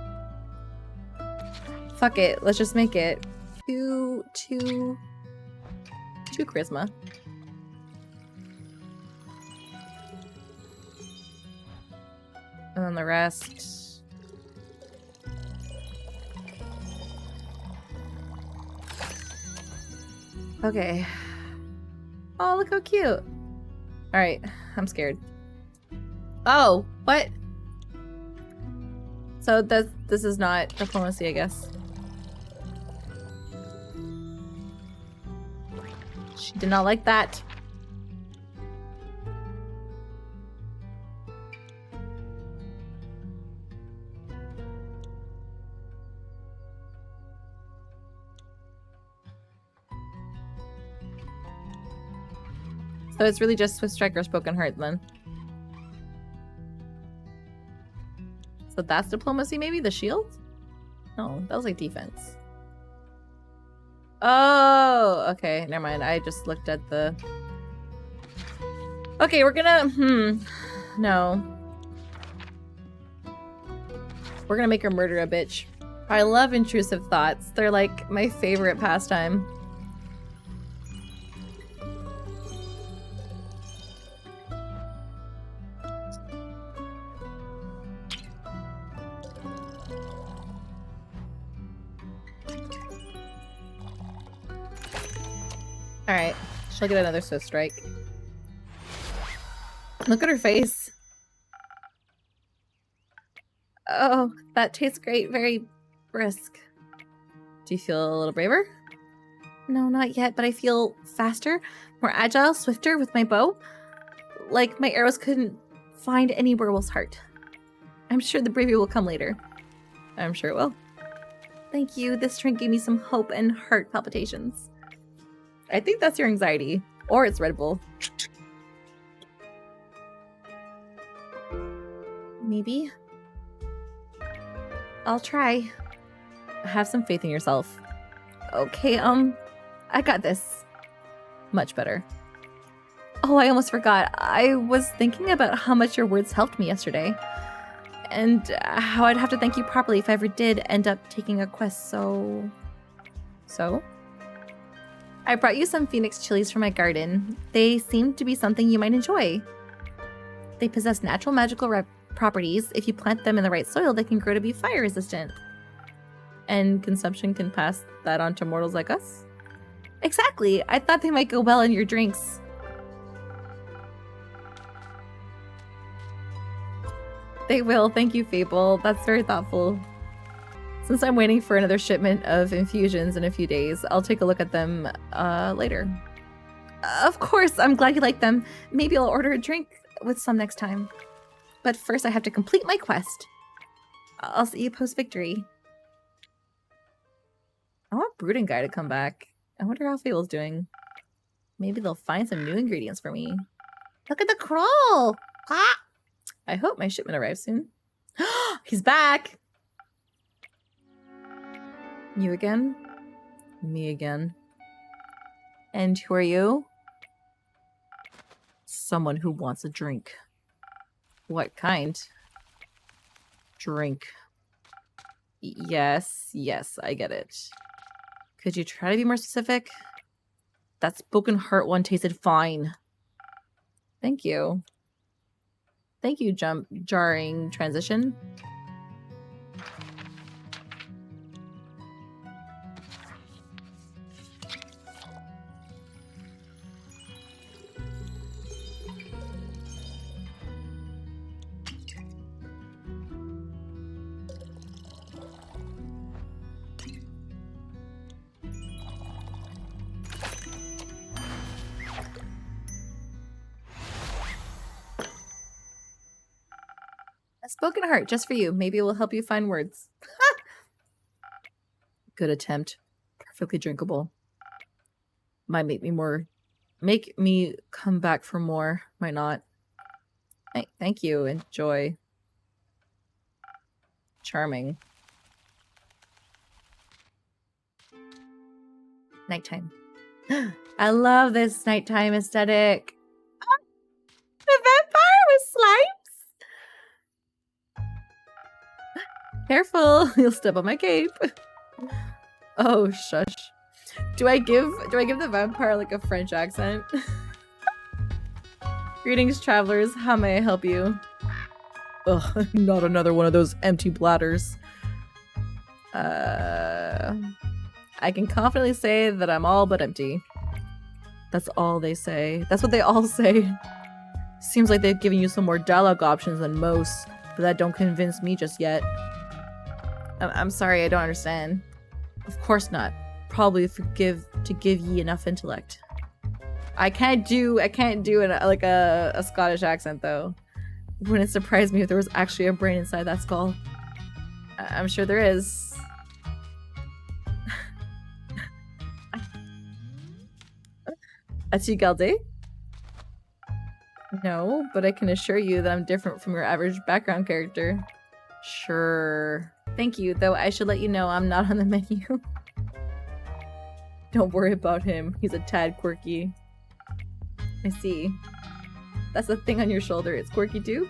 Fuck it, let's just make it two charisma. And then the rest. Okay. Oh, look how cute. Alright, I'm scared. Oh, what? So this is not diplomacy, I guess. She did not like that. So it's really just Swift Striker's Broken Heart then. So that's diplomacy maybe? The shield? No, that was like defense. Oh, okay, never mind. I just looked at the... Okay, we're gonna... No. We're gonna make her murder a bitch. I love intrusive thoughts. They're like my favorite pastime. Alright, she'll get another Swift Strike. Look at her face. Oh, that tastes great. Very brisk. Do you feel a little braver? No, not yet, but I feel faster, more agile, swifter with my bow. Like my arrows couldn't find any werewolf's heart. I'm sure the bravery will come later. I'm sure it will. Thank you. This drink gave me some hope and heart palpitations. I think that's your anxiety. Or it's Red Bull. Maybe. I'll try. Have some faith in yourself. Okay, I got this. Much better. Oh, I almost forgot. I was thinking about how much your words helped me yesterday. And how I'd have to thank you properly if I ever did end up taking a quest, so... So? I brought you some phoenix chilies from my garden. They seem to be something you might enjoy. They possess natural magical properties. If you plant them in the right soil, they can grow to be fire resistant. And consumption can pass that on to mortals like us? Exactly! I thought they might go well in your drinks. They will. Thank you, Fable. That's very thoughtful. Since I'm waiting for another shipment of infusions in a few days, I'll take a look at them later. Of course, I'm glad you like them. Maybe I'll order a drink with some next time. But first I have to complete my quest. I'll see you post-victory. I want Brooding Guy to come back. I wonder how Fable's doing. Maybe they'll find some new ingredients for me. Look at the crawl! Ah! I hope my shipment arrives soon. He's back! You again? Me again. And who are you? Someone who wants a drink. What kind? Drink. Yes, I get it. Could you try to be more specific? That spoken heart one tasted fine. Thank you. Thank you, jarring transition. A spoken heart just for you. Maybe it will help you find words. Good attempt. Perfectly drinkable. Might make me come back for more. Might not. Thank you. Enjoy. Charming. Nighttime. I love this nighttime aesthetic. Oh, the vampire with slime. Careful, you'll step on my cape. Oh, shush. Do I give the vampire like a French accent? Greetings, travelers. How may I help you? Ugh, not another one of those empty bladders. I can confidently say that I'm all but empty. That's all they say. That's what they all say. Seems like they've given you some more dialogue options than most, but that don't convince me just yet. I'm sorry, I don't understand. Of course not. Probably to give ye enough intellect. I can't do a Scottish accent though. Wouldn't surprise me if there was actually a brain inside that skull. I'm sure there is. As you Galde? No, but I can assure you that I'm different from your average background character. Sure. Thank you, though I should let you know I'm not on the menu. Don't worry about him. He's a tad quirky. I see. That's the thing on your shoulder. It's quirky too?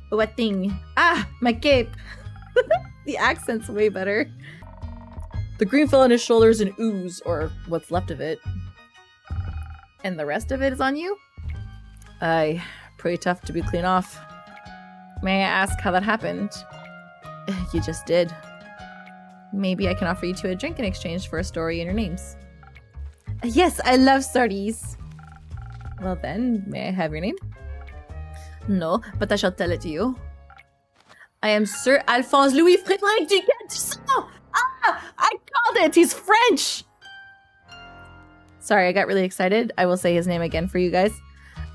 What thing? Ah! My cape! The accent's way better. The green fell on his shoulders and ooze, or what's left of it. And the rest of it is on you? Aye. Pretty tough to be clean off. May I ask how that happened? You just did. Maybe I can offer you two a drink in exchange for a story and your names. Yes, I love stories. Well then, may I have your name? No, but I shall tell it to you. I am Sir Alphonse Louis Frédéric Duquette. I called it! He's French! Sorry, I got really excited. I will say his name again for you guys.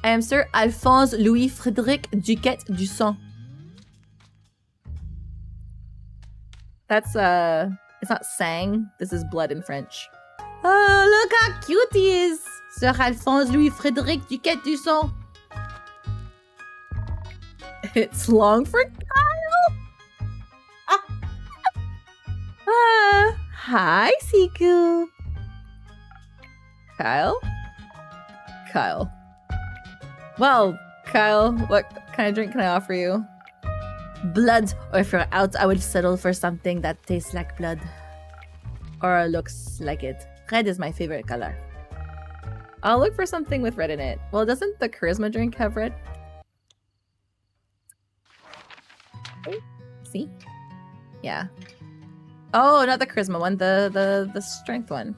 I am Sir Alphonse Louis Frédéric Duquette du Sang. That's, it's not sang. This is blood in French. Oh, look how cute he is! Sir Alphonse Louis Frédéric Duquette du Sang. It's long for Kyle. Hi, Siku. Kyle? Kyle. Well, Kyle, what kind of drink can I offer you? Blood, or if you're out, I would settle for something that tastes like blood. Or looks like it. Red is my favorite color. I'll look for something with red in it. Well, doesn't the charisma drink have red? Okay. See? Yeah. Oh, not the charisma one, the strength one.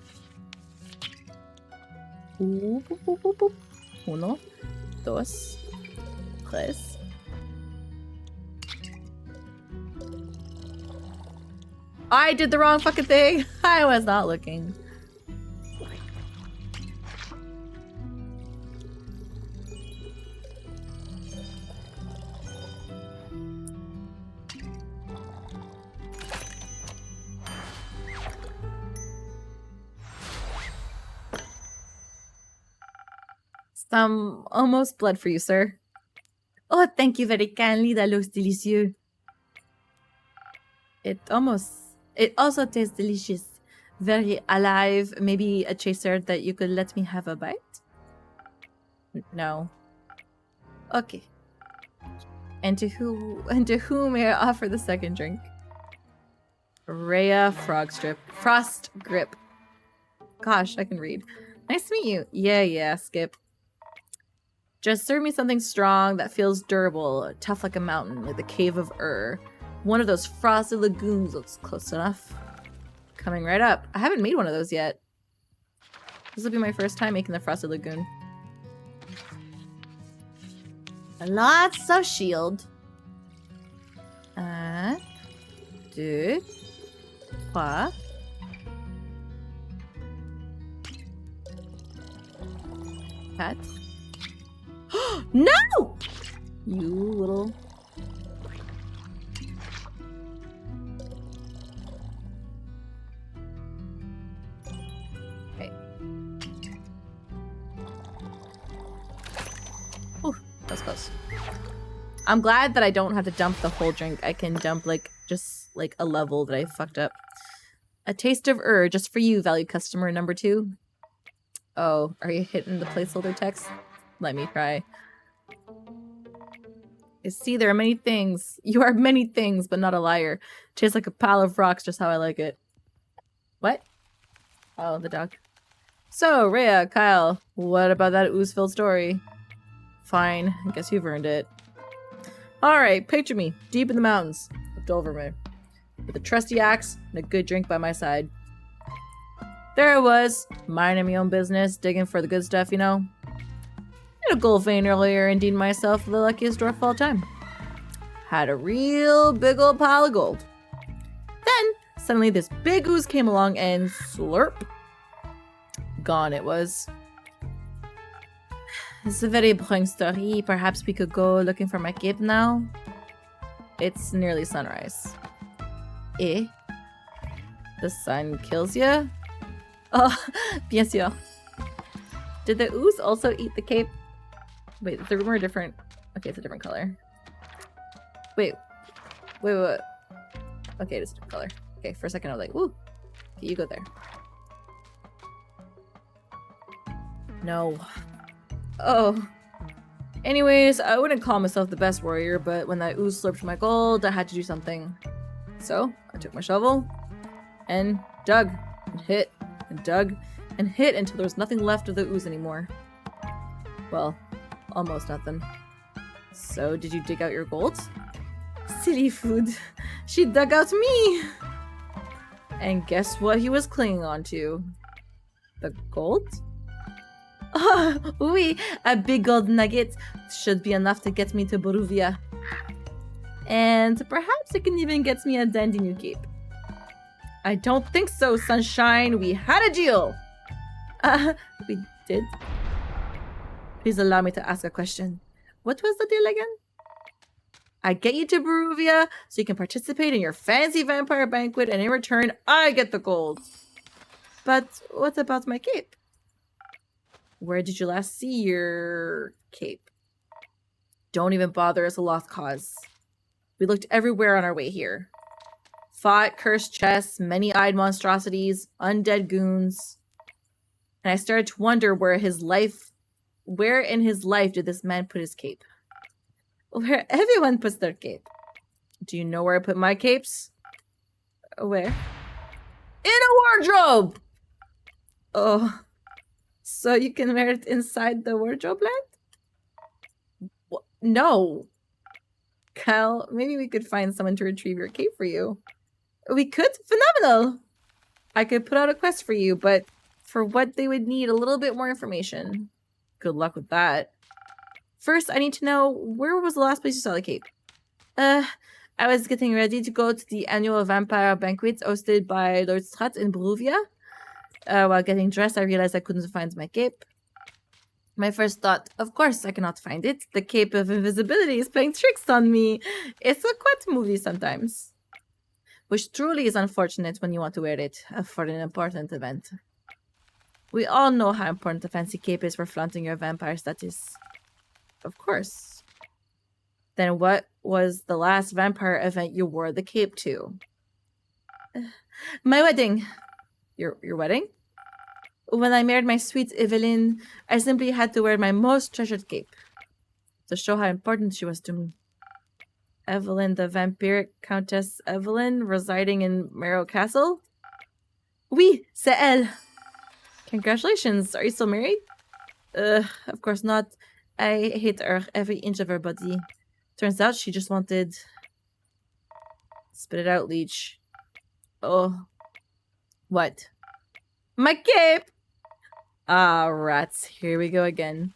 Uno, dos, tres. I did the wrong fucking thing. I was not looking. Some almost blood for you, sir. Oh, thank you very kindly. That looks delicious. It also tastes delicious. Very alive. Maybe a chaser that you could let me have a bite? No. Okay. And to whom may I offer the second drink? Rhea Frost Grip. Gosh, I can read. Nice to meet you. Yeah, Skip. Just serve me something strong that feels durable, tough like a mountain, like the Cave of Ur. One of those frosted lagoons looks close enough. Coming right up. I haven't made one of those yet. This will be my first time making the frosted lagoon. Lots of shield. Un, deux, trois. Quatre. No! You little... Okay. Oh, that's close. I'm glad that I don't have to dump the whole drink. I can dump, like, just, like, a level that I fucked up. A taste of Ur, just for you, valued customer number 2. Oh, are you hitting the placeholder text? Let me try. You see, there are many things. You are many things, but not a liar. Tastes like a pile of rocks, just how I like it. What? Oh, the dog. So, Rhea, Kyle, what about that ooze-filled story? Fine, I guess you've earned it. Alright, picture me, deep in the mountains of Doverman, with a trusty axe and a good drink by my side. There I was, minding my own business, digging for the good stuff, you know? Hit a gold vein earlier and deemed myself the luckiest dwarf of all time. Had a real big old pile of gold. Then, suddenly this big ooze came along and slurp. Gone it was. It's a very boring story. Perhaps we could go looking for my cape now? It's nearly sunrise. Eh? The sun kills ya? Oh, bien sûr. Did the ooze also eat the cape? Wait, the room are different. Okay, it's a different color. Wait. Okay, it's a different color. Okay, for a second I was like, woo. Okay, you go there. No. Oh. Anyways, I wouldn't call myself the best warrior, but when that ooze slurped my gold, I had to do something. So, I took my shovel and dug and hit and dug and hit until there was nothing left of the ooze anymore. Well, almost nothing. So, did you dig out your gold? Silly food. She dug out me! And guess what he was clinging on to? The gold? Oh, oui, a big gold nugget should be enough to get me to Boruvia. And perhaps it can even get me a dandy new cape. I don't think so, Sunshine. We had a deal. We did? Please allow me to ask a question. What was the deal again? I get you to Boruvia so you can participate in your fancy vampire banquet, and in return, I get the gold. But what about my cape? Where did you last see your cape? Don't even bother, it's a lost cause. We looked everywhere on our way here. Fought cursed chests, many-eyed monstrosities, undead goons. And I started to wonder where in his life did this man put his cape? Where everyone puts their cape. Do you know where I put my capes? Where? In a wardrobe! Oh. So you can wear it inside the wardrobe land? No. Cal, maybe we could find someone to retrieve your cape for you. We could? Phenomenal! I could put out a quest for you, but for what they would need a little bit more information. Good luck with that. First, I need to know, where was the last place you saw the cape? I was getting ready to go to the annual vampire banquet hosted by Lord Strat in Boruvia. While getting dressed, I realized I couldn't find my cape. My first thought, of course I cannot find it. The cape of invisibility is playing tricks on me. It's a quite movie sometimes. Which truly is unfortunate when you want to wear it for an important event. We all know how important a fancy cape is for flaunting your vampire status. Of course. Then what was the last vampire event you wore the cape to? My wedding. Your wedding? When I married my sweet Evelyn, I simply had to wear my most treasured cape to show how important she was to me. Evelyn, the vampiric Countess Evelyn, residing in Merrow Castle? Oui, c'est elle. Congratulations. Are you still married? Of course not. I hate her every inch of her body. Turns out she just wanted... Spit it out, Leech. Oh. What? My cape! Ah, rats. Here we go again.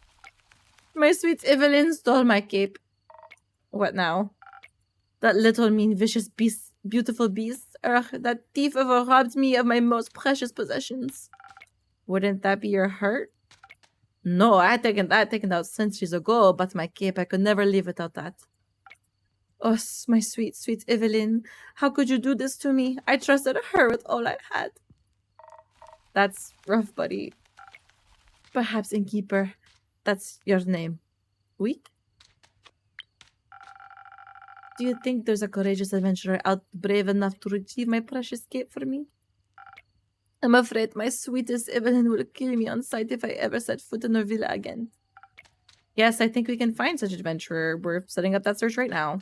My sweet Evelyn stole my cape. What now? That little mean vicious beast, beautiful beast. Ugh, that thief robbed me of my most precious possessions. Wouldn't that be your heart? No, I had taken that out centuries ago, but my cape, I could never live without that. Oh, my sweet, sweet Evelyn. How could you do this to me? I trusted her with all I had. That's rough, buddy. Perhaps Innkeeper. That's your name. Oui? Do you think there's a courageous adventurer out brave enough to retrieve my precious cape for me? I'm afraid my sweetest Evelyn will kill me on sight if I ever set foot in her villa again. Yes, I think we can find such an adventurer. We're setting up that search right now.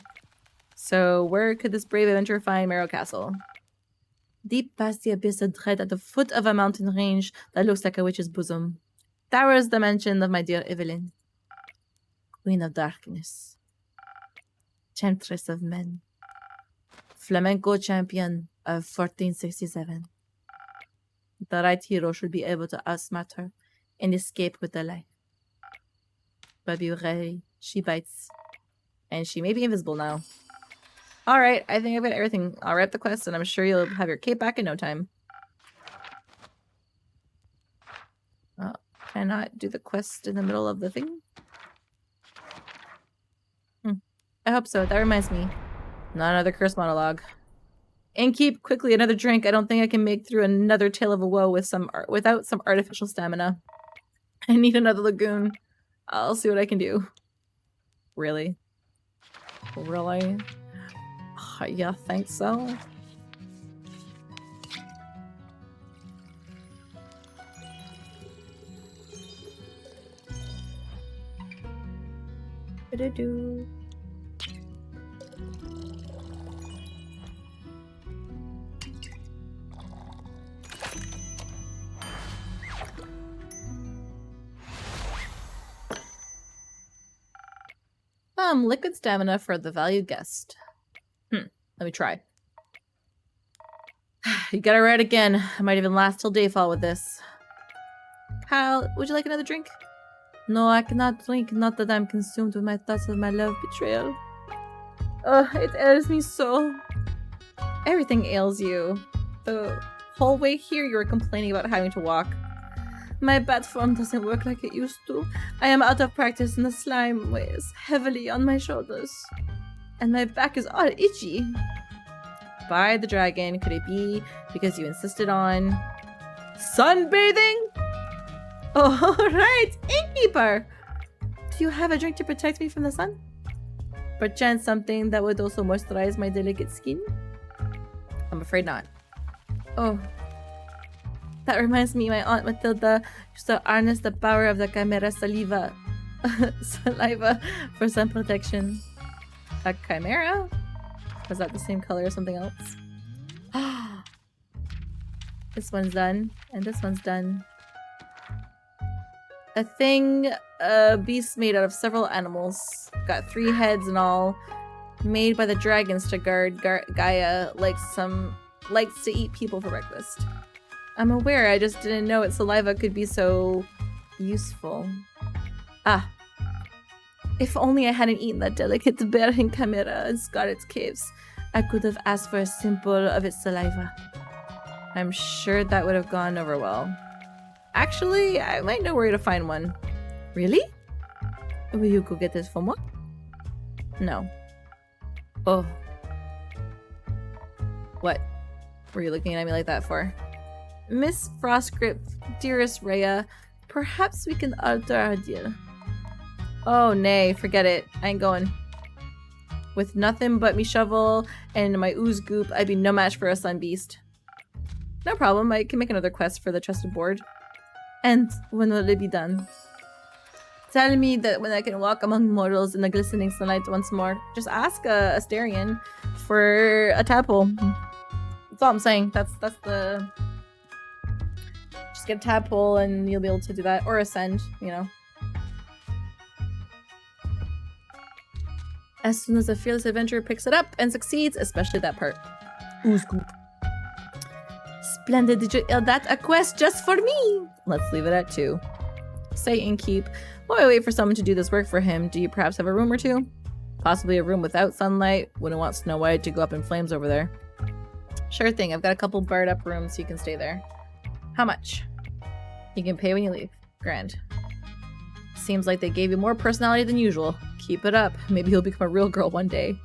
So, where could this brave adventurer find Merrow Castle? Deep past the abyss of dread at the foot of a mountain range that looks like a witch's bosom. Towers the mansion of my dear Evelyn. Queen of darkness. Temptress of men. Flamenco champion of 1467. The right hero should be able to outsmart her and escape with her life. But be ready, she bites. And she may be invisible now. Alright, I think I've got everything. I'll write the quest and I'm sure you'll have your cape back in no time. Can I not do the quest in the middle of the thing? I hope so. That reminds me. Not another curse monologue. And keep quickly another drink. I don't think I can make through another tale of a woe without some artificial stamina. I need another lagoon. I'll see what I can do. Really? Really? Yeah, think so. Do-do-do. Liquid stamina for the valued guest. Let me try. You gotta write again. I might even last till dayfall with this. pal. Would you like another drink? No, I cannot drink. Not that I'm consumed with my thoughts of my love betrayal. It ails me so. Everything ails you. The whole way here you were complaining about having to walk. My bat form doesn't work like it used to. I am out of practice and the slime weighs heavily on my shoulders. And my back is all itchy. By the dragon, could it be because you insisted on sunbathing? Oh, right, innkeeper! Do you have a drink to protect me from the sun? Perchance something that would also moisturize my delicate skin? I'm afraid not. Oh. That reminds me, my Aunt Matilda used to harness the power of the chimera saliva for sun protection. A chimera? Was that the same color or something else? This one's done, and this one's done. A thing, a beast made out of several animals. Got 3 heads and all. Made by the dragons to guard Gaia, likes to eat people for breakfast. I'm aware, I just didn't know its saliva could be so useful. Ah. If only I hadn't eaten that delicate bearing chimera in Scarlet's caves, I could have asked for a sample of its saliva. I'm sure that would have gone over well. Actually, I might know where to find one. Really? Will you go get this for me? No. Oh. What were you looking at me like that for? Miss Frostgrip, dearest Rhea, perhaps we can alter our deal. Oh nay, forget it. I ain't going. With nothing but me shovel and my ooze goop, I'd be no match for a sun beast. No problem, I can make another quest for the trusted board. And when will it be done? Tell me that when I can walk among mortals in the glistening sunlight once more. Just ask a Asterian for a tadpole. That's all I'm saying. That's the... Just get a tadpole and you'll be able to do that. Or ascend, you know. As soon as a fearless adventurer picks it up and succeeds, especially that part. Ooh, scoop. Splendid, did you that a quest just for me? Let's leave it at 2. Say innkeep. While I wait for someone to do this work for him, do you perhaps have a room or 2? Possibly a room without sunlight. Wouldn't want Snow White to go up in flames over there. Sure thing, I've got a couple barred up rooms so you can stay there. How much? You can pay when you leave. Grand. Seems like they gave you more personality than usual. Keep it up. Maybe you'll become a real girl one day.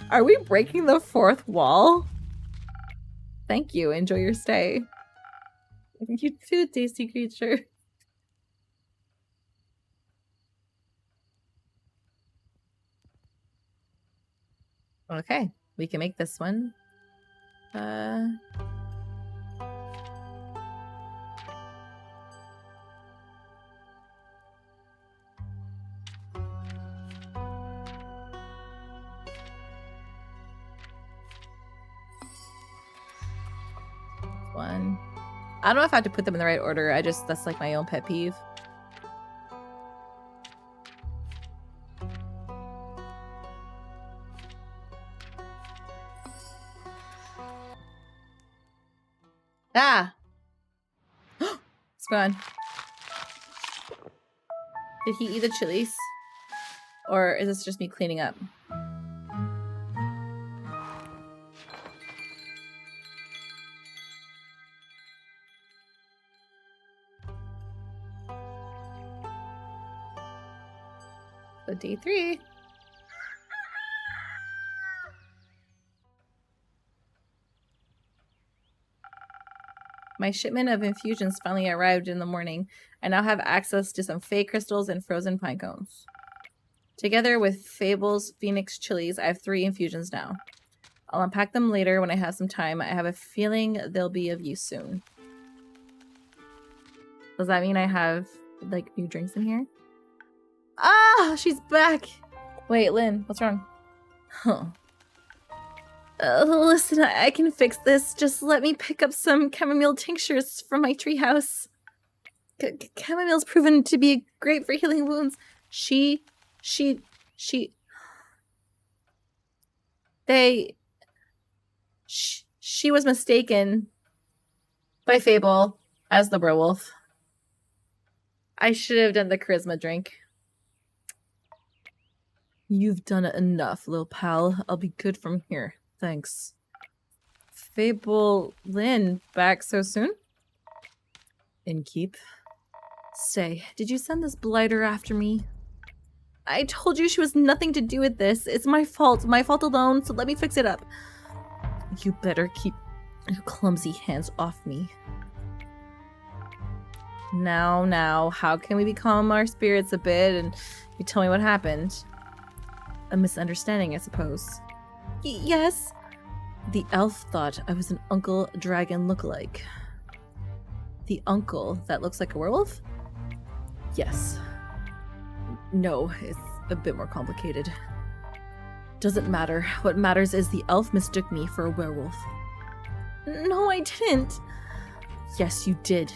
Are we breaking the 4th wall? Thank you. Enjoy your stay. You too, tasty creature. Okay, we can make this one. One. I don't know if I have to put them in the right order. That's like my own pet peeve. Ah! It's gone. Did he eat the chilies? Or is this just me cleaning up? So day 3. My shipment of infusions finally arrived in the morning. I now have access to some fey crystals and frozen pine cones. Together with Fable's Phoenix chilies, I have 3 infusions now. I'll unpack them later when I have some time. I have a feeling they'll be of use soon. Does that mean I have, like, new drinks in here? Ah! She's back! Wait, Lynn, what's wrong? Huh. Listen, I can fix this. Just let me pick up some chamomile tinctures from my treehouse. Chamomile's proven to be great for healing wounds. She was mistaken by Fable. As the werewolf. I should have done the charisma drink. You've done it enough, little pal. I'll be good from here. Thanks. Fable Lynn, back so soon? Innkeep. Say, did you send this blighter after me? I told you she was nothing to do with this. It's my fault alone, so let me fix it up. You better keep your clumsy hands off me. Now, how can we calm our spirits a bit and you tell me what happened? A misunderstanding, I suppose. Yes. The elf thought I was an uncle dragon lookalike. The uncle that looks like a werewolf? Yes. No, it's a bit more complicated. Doesn't matter. What matters is the elf mistook me for a werewolf. No, I didn't. Yes, you did.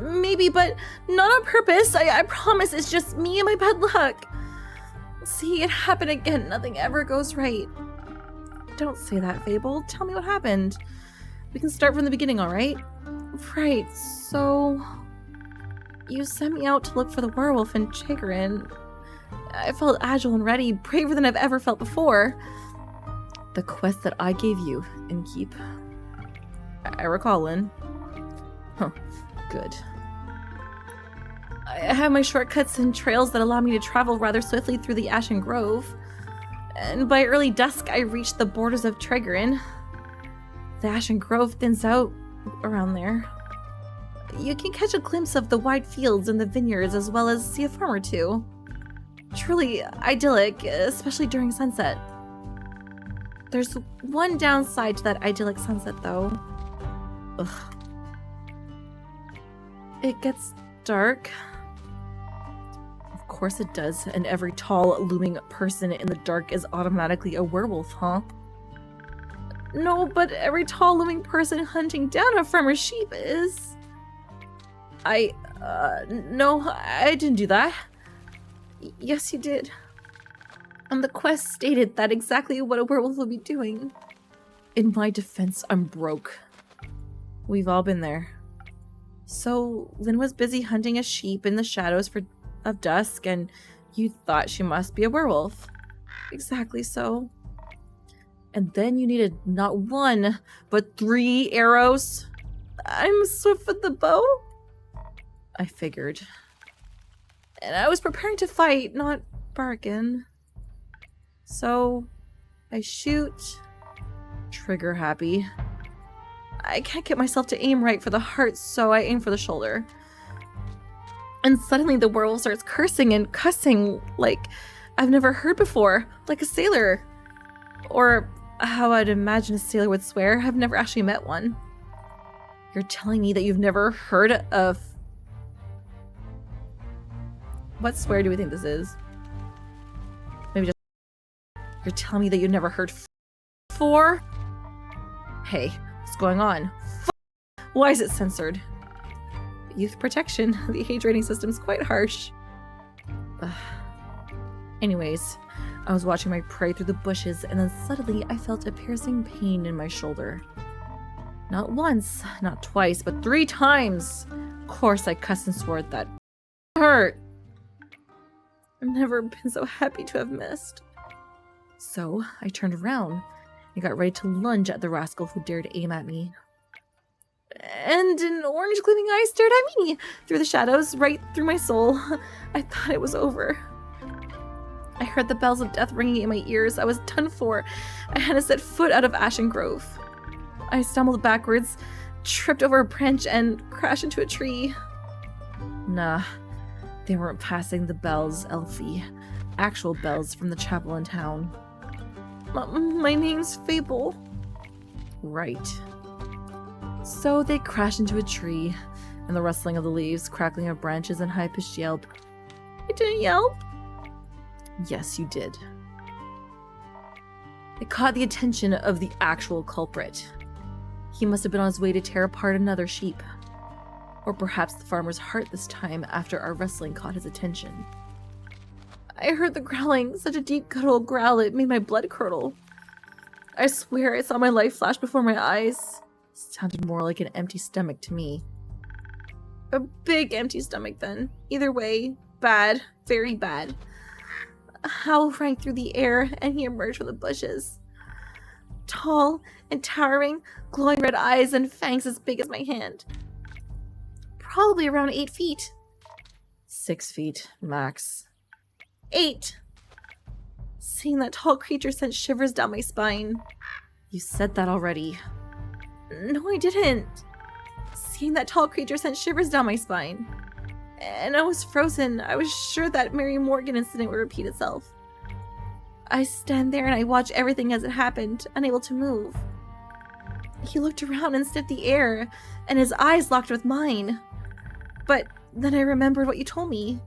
Maybe, but not on purpose. I promise it's just me and my bad luck. See, it happened again. Nothing ever goes right. Don't say that, Fable. Tell me what happened. We can start from the beginning, all right? Right, so... You sent me out to look for the werewolf in Chagrin. I felt agile and ready, braver than I've ever felt before. The quest that I gave you, Innkeep. I recall, Lynn. Huh, good. I have my shortcuts and trails that allow me to travel rather swiftly through the Ashen Grove. And by early dusk, I reached the borders of Chagrin. The Ashen Grove thins out around there. You can catch a glimpse of the wide fields and the vineyards as well as see a farm or two. Truly idyllic, especially during sunset. There's one downside to that idyllic sunset though. Ugh. It gets dark. Of course it does, and every tall, looming person in the dark is automatically a werewolf, huh? No, but every tall, looming person hunting down a farmer's sheep is... No, I didn't do that. Yes, you did. And the quest stated that exactly what a werewolf would be doing. In my defense, I'm broke. We've all been there. So, Lynn was busy hunting a sheep in the shadows of dusk, and you thought she must be a werewolf. Exactly so. And then you needed not one, but 3 arrows. I'm swift with the bow? I figured. And I was preparing to fight, not bargain. So, I shoot. Trigger happy. I can't get myself to aim right for the heart, so I aim for the shoulder. And suddenly the werewolf starts cursing and cussing like I've never heard before, like a sailor. Or how I'd imagine a sailor would swear. I've never actually met one. You're telling me that you've never heard of... What swear do we think this is? Maybe just... You're telling me that you've never heard for? Hey, what's going on? Why is it censored? Youth protection. The age rating system's quite harsh. Anyways, I was watching my prey through the bushes, and then suddenly I felt a piercing pain in my shoulder. Not once, not twice, but 3 times. Of course, I cussed and swore at that. Hurt. I've never been so happy to have missed. So I turned around and got ready to lunge at the rascal who dared aim at me. And an orange gleaming eye stared at me through the shadows, right through my soul. I thought it was over. I heard the bells of death ringing in my ears. I was done for. I had to set foot out of Ashen Grove. I stumbled backwards, tripped over a branch, and crashed into a tree. Nah, they weren't passing the bells, Elfie. Actual bells from the chapel in town. My name's Fable. Right. So they crashed into a tree, and the rustling of the leaves, crackling of branches, and high-pitched yelp. I didn't yelp. Yes, you did. It caught the attention of the actual culprit. He must have been on his way to tear apart another sheep. Or perhaps the farmer's heart this time after our wrestling caught his attention. I heard the growling, such a deep guttural growl it made my blood curdle. I swear I saw my life flash before my eyes. It sounded more like an empty stomach to me. A big empty stomach then. Either way, bad. Very bad. A howl rang through the air, and he emerged from the bushes. Tall and towering, glowing red eyes and fangs as big as my hand. Probably around 8 feet. 6 feet, max. 8! Seeing that tall creature sent shivers down my spine. You said that already. No, I didn't. Seeing that tall creature sent shivers down my spine. And I was frozen. I was sure that Mary Morgan incident would repeat itself. I stand there and I watch everything as it happened, unable to move. He looked around and sniffed the air, and his eyes locked with mine. But then I remembered what you told me.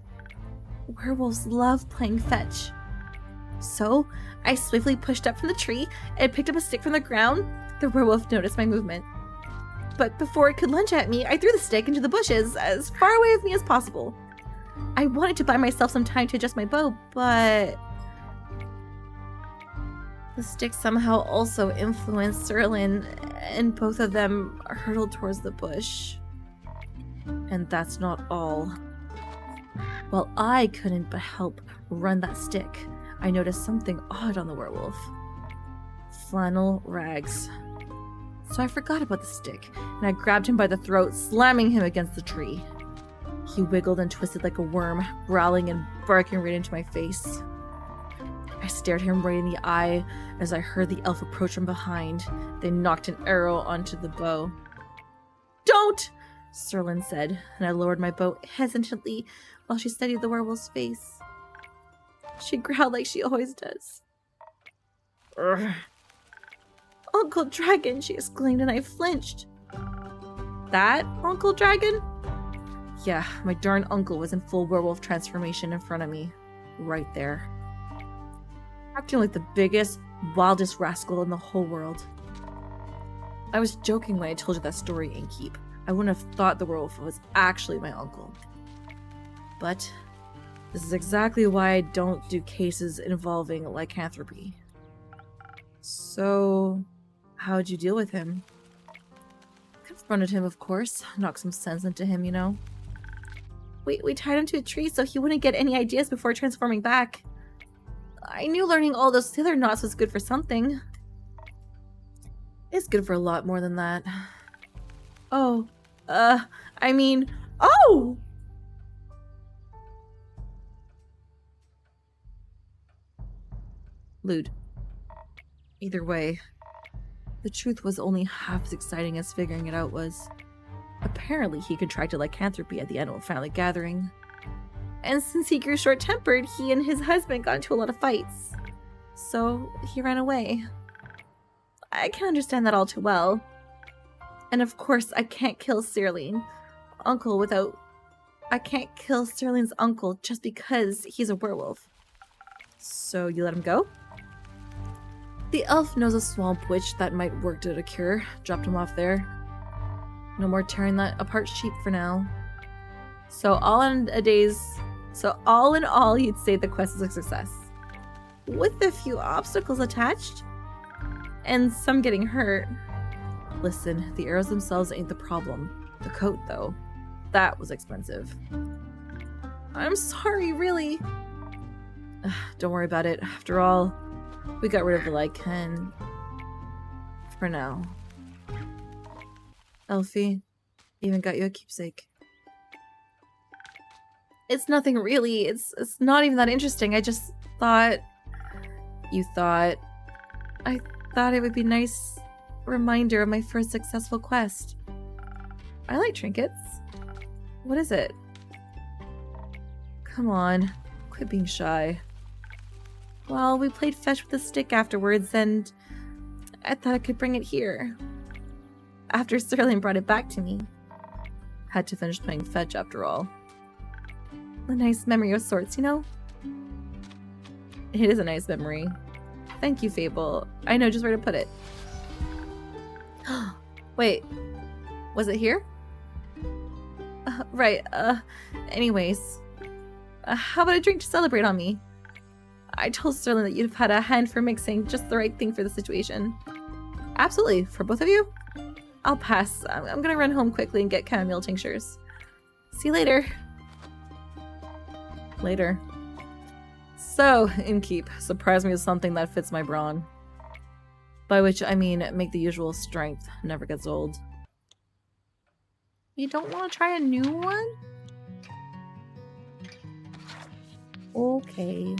Werewolves love playing fetch. So, I swiftly pushed up from the tree and picked up a stick from the ground. The werewolf noticed my movement. But before it could lunge at me, I threw the stick into the bushes, as far away of me as possible. I wanted to buy myself some time to adjust my bow, but... the stick somehow also influenced Serlin, and both of them hurtled towards the bush. And that's not all. While I couldn't but help run that stick, I noticed something odd on the werewolf. Flannel rags. So I forgot about the stick, and I grabbed him by the throat, slamming him against the tree. He wiggled and twisted like a worm, growling and barking right into my face. I stared him right in the eye as I heard the elf approach from behind. They knocked an arrow onto the bow. "Don't!" Serlin said, and I lowered my bow hesitantly while she studied the werewolf's face. She growled like she always does. "Urgh. Uncle Dragon!" she exclaimed, and I flinched. That Uncle Dragon? Yeah, my darn uncle was in full werewolf transformation in front of me. Right there. Acting like the biggest, wildest rascal in the whole world. I was joking when I told you that story, Innkeep. I wouldn't have thought the werewolf was actually my uncle. But this is exactly why I don't do cases involving lycanthropy. So, how'd you deal with him? Confronted him, of course. Knocked some sense into him, you know. We tied him to a tree so he wouldn't get any ideas before transforming back. I knew learning all those sailor knots was good for something. It's good for a lot more than that. Oh, I mean, oh! Lewd. Either way, the truth was only half as exciting as figuring it out was. Apparently, he contracted lycanthropy at the annual family gathering. And since he grew short-tempered, he and his husband got into a lot of fights. So, he ran away. I can understand that all too well. And of course, I can't kill Serling, uncle without... I can't kill Serling's uncle just because he's a werewolf. So, you let him go? The elf knows a swamp witch that might work to a cure. Dropped him off there. No more tearing that apart sheep for now. So all in all, you'd say the quest is a success. With a few obstacles attached. And some getting hurt. Listen, the arrows themselves ain't the problem. The coat, though. That was expensive. I'm sorry, really. Don't worry about it. After all, we got rid of the lycan. For now. Elfie, even got you a keepsake. It's nothing really. It's not even that interesting. I just thought... You thought... I thought it would be a nice reminder of my first successful quest. I like trinkets. What is it? Come on. Quit being shy. Well, we played fetch with the stick afterwards, and I thought I could bring it here. After Sterling brought it back to me. Had to finish playing fetch after all. A nice memory of sorts, you know? It is a nice memory. Thank you, Fable. I know just where to put it. Wait. Was it here? Right. Anyways. How about a drink to celebrate on me? I told Sterling that you'd have had a hand for mixing just the right thing for the situation. Absolutely. For both of you? I'll pass. I'm gonna run home quickly and get chamomile tinctures. See you later. Later. So, Innkeep, surprise me with something that fits my brawn. By which I mean make the usual strength never gets old. You don't want to try a new one? Okay.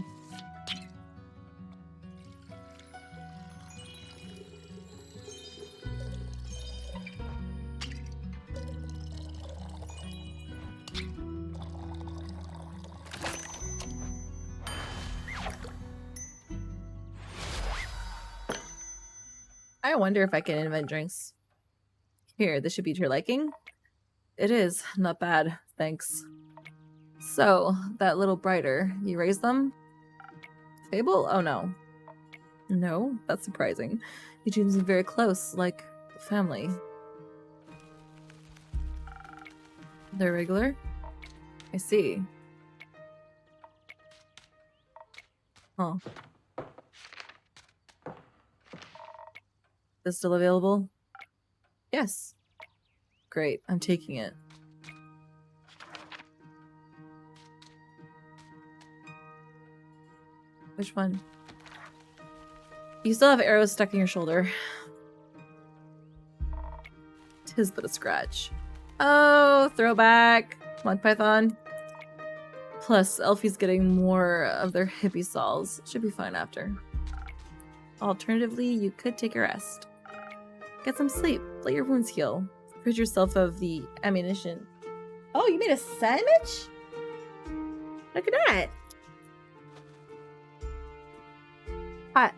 I wonder if I can invent drinks. Here, this should be to your liking. It is. Not bad. Thanks. So, that little brighter, you raised them? Fable? Oh no. No? That's surprising. You two seem very close, like family. They're regular? I see. Huh. This still available? Yes. Great, I'm taking it. Which one? You still have arrows stuck in your shoulder. Tis but a scratch. Oh, throwback. Monk Python. Plus, Elfie's getting more of their hippie salts. Should be fine after. Alternatively, you could take a rest. Get some sleep. Let your wounds heal. Rid yourself of the ammunition. Oh, you made a sandwich? Look at that. Hot.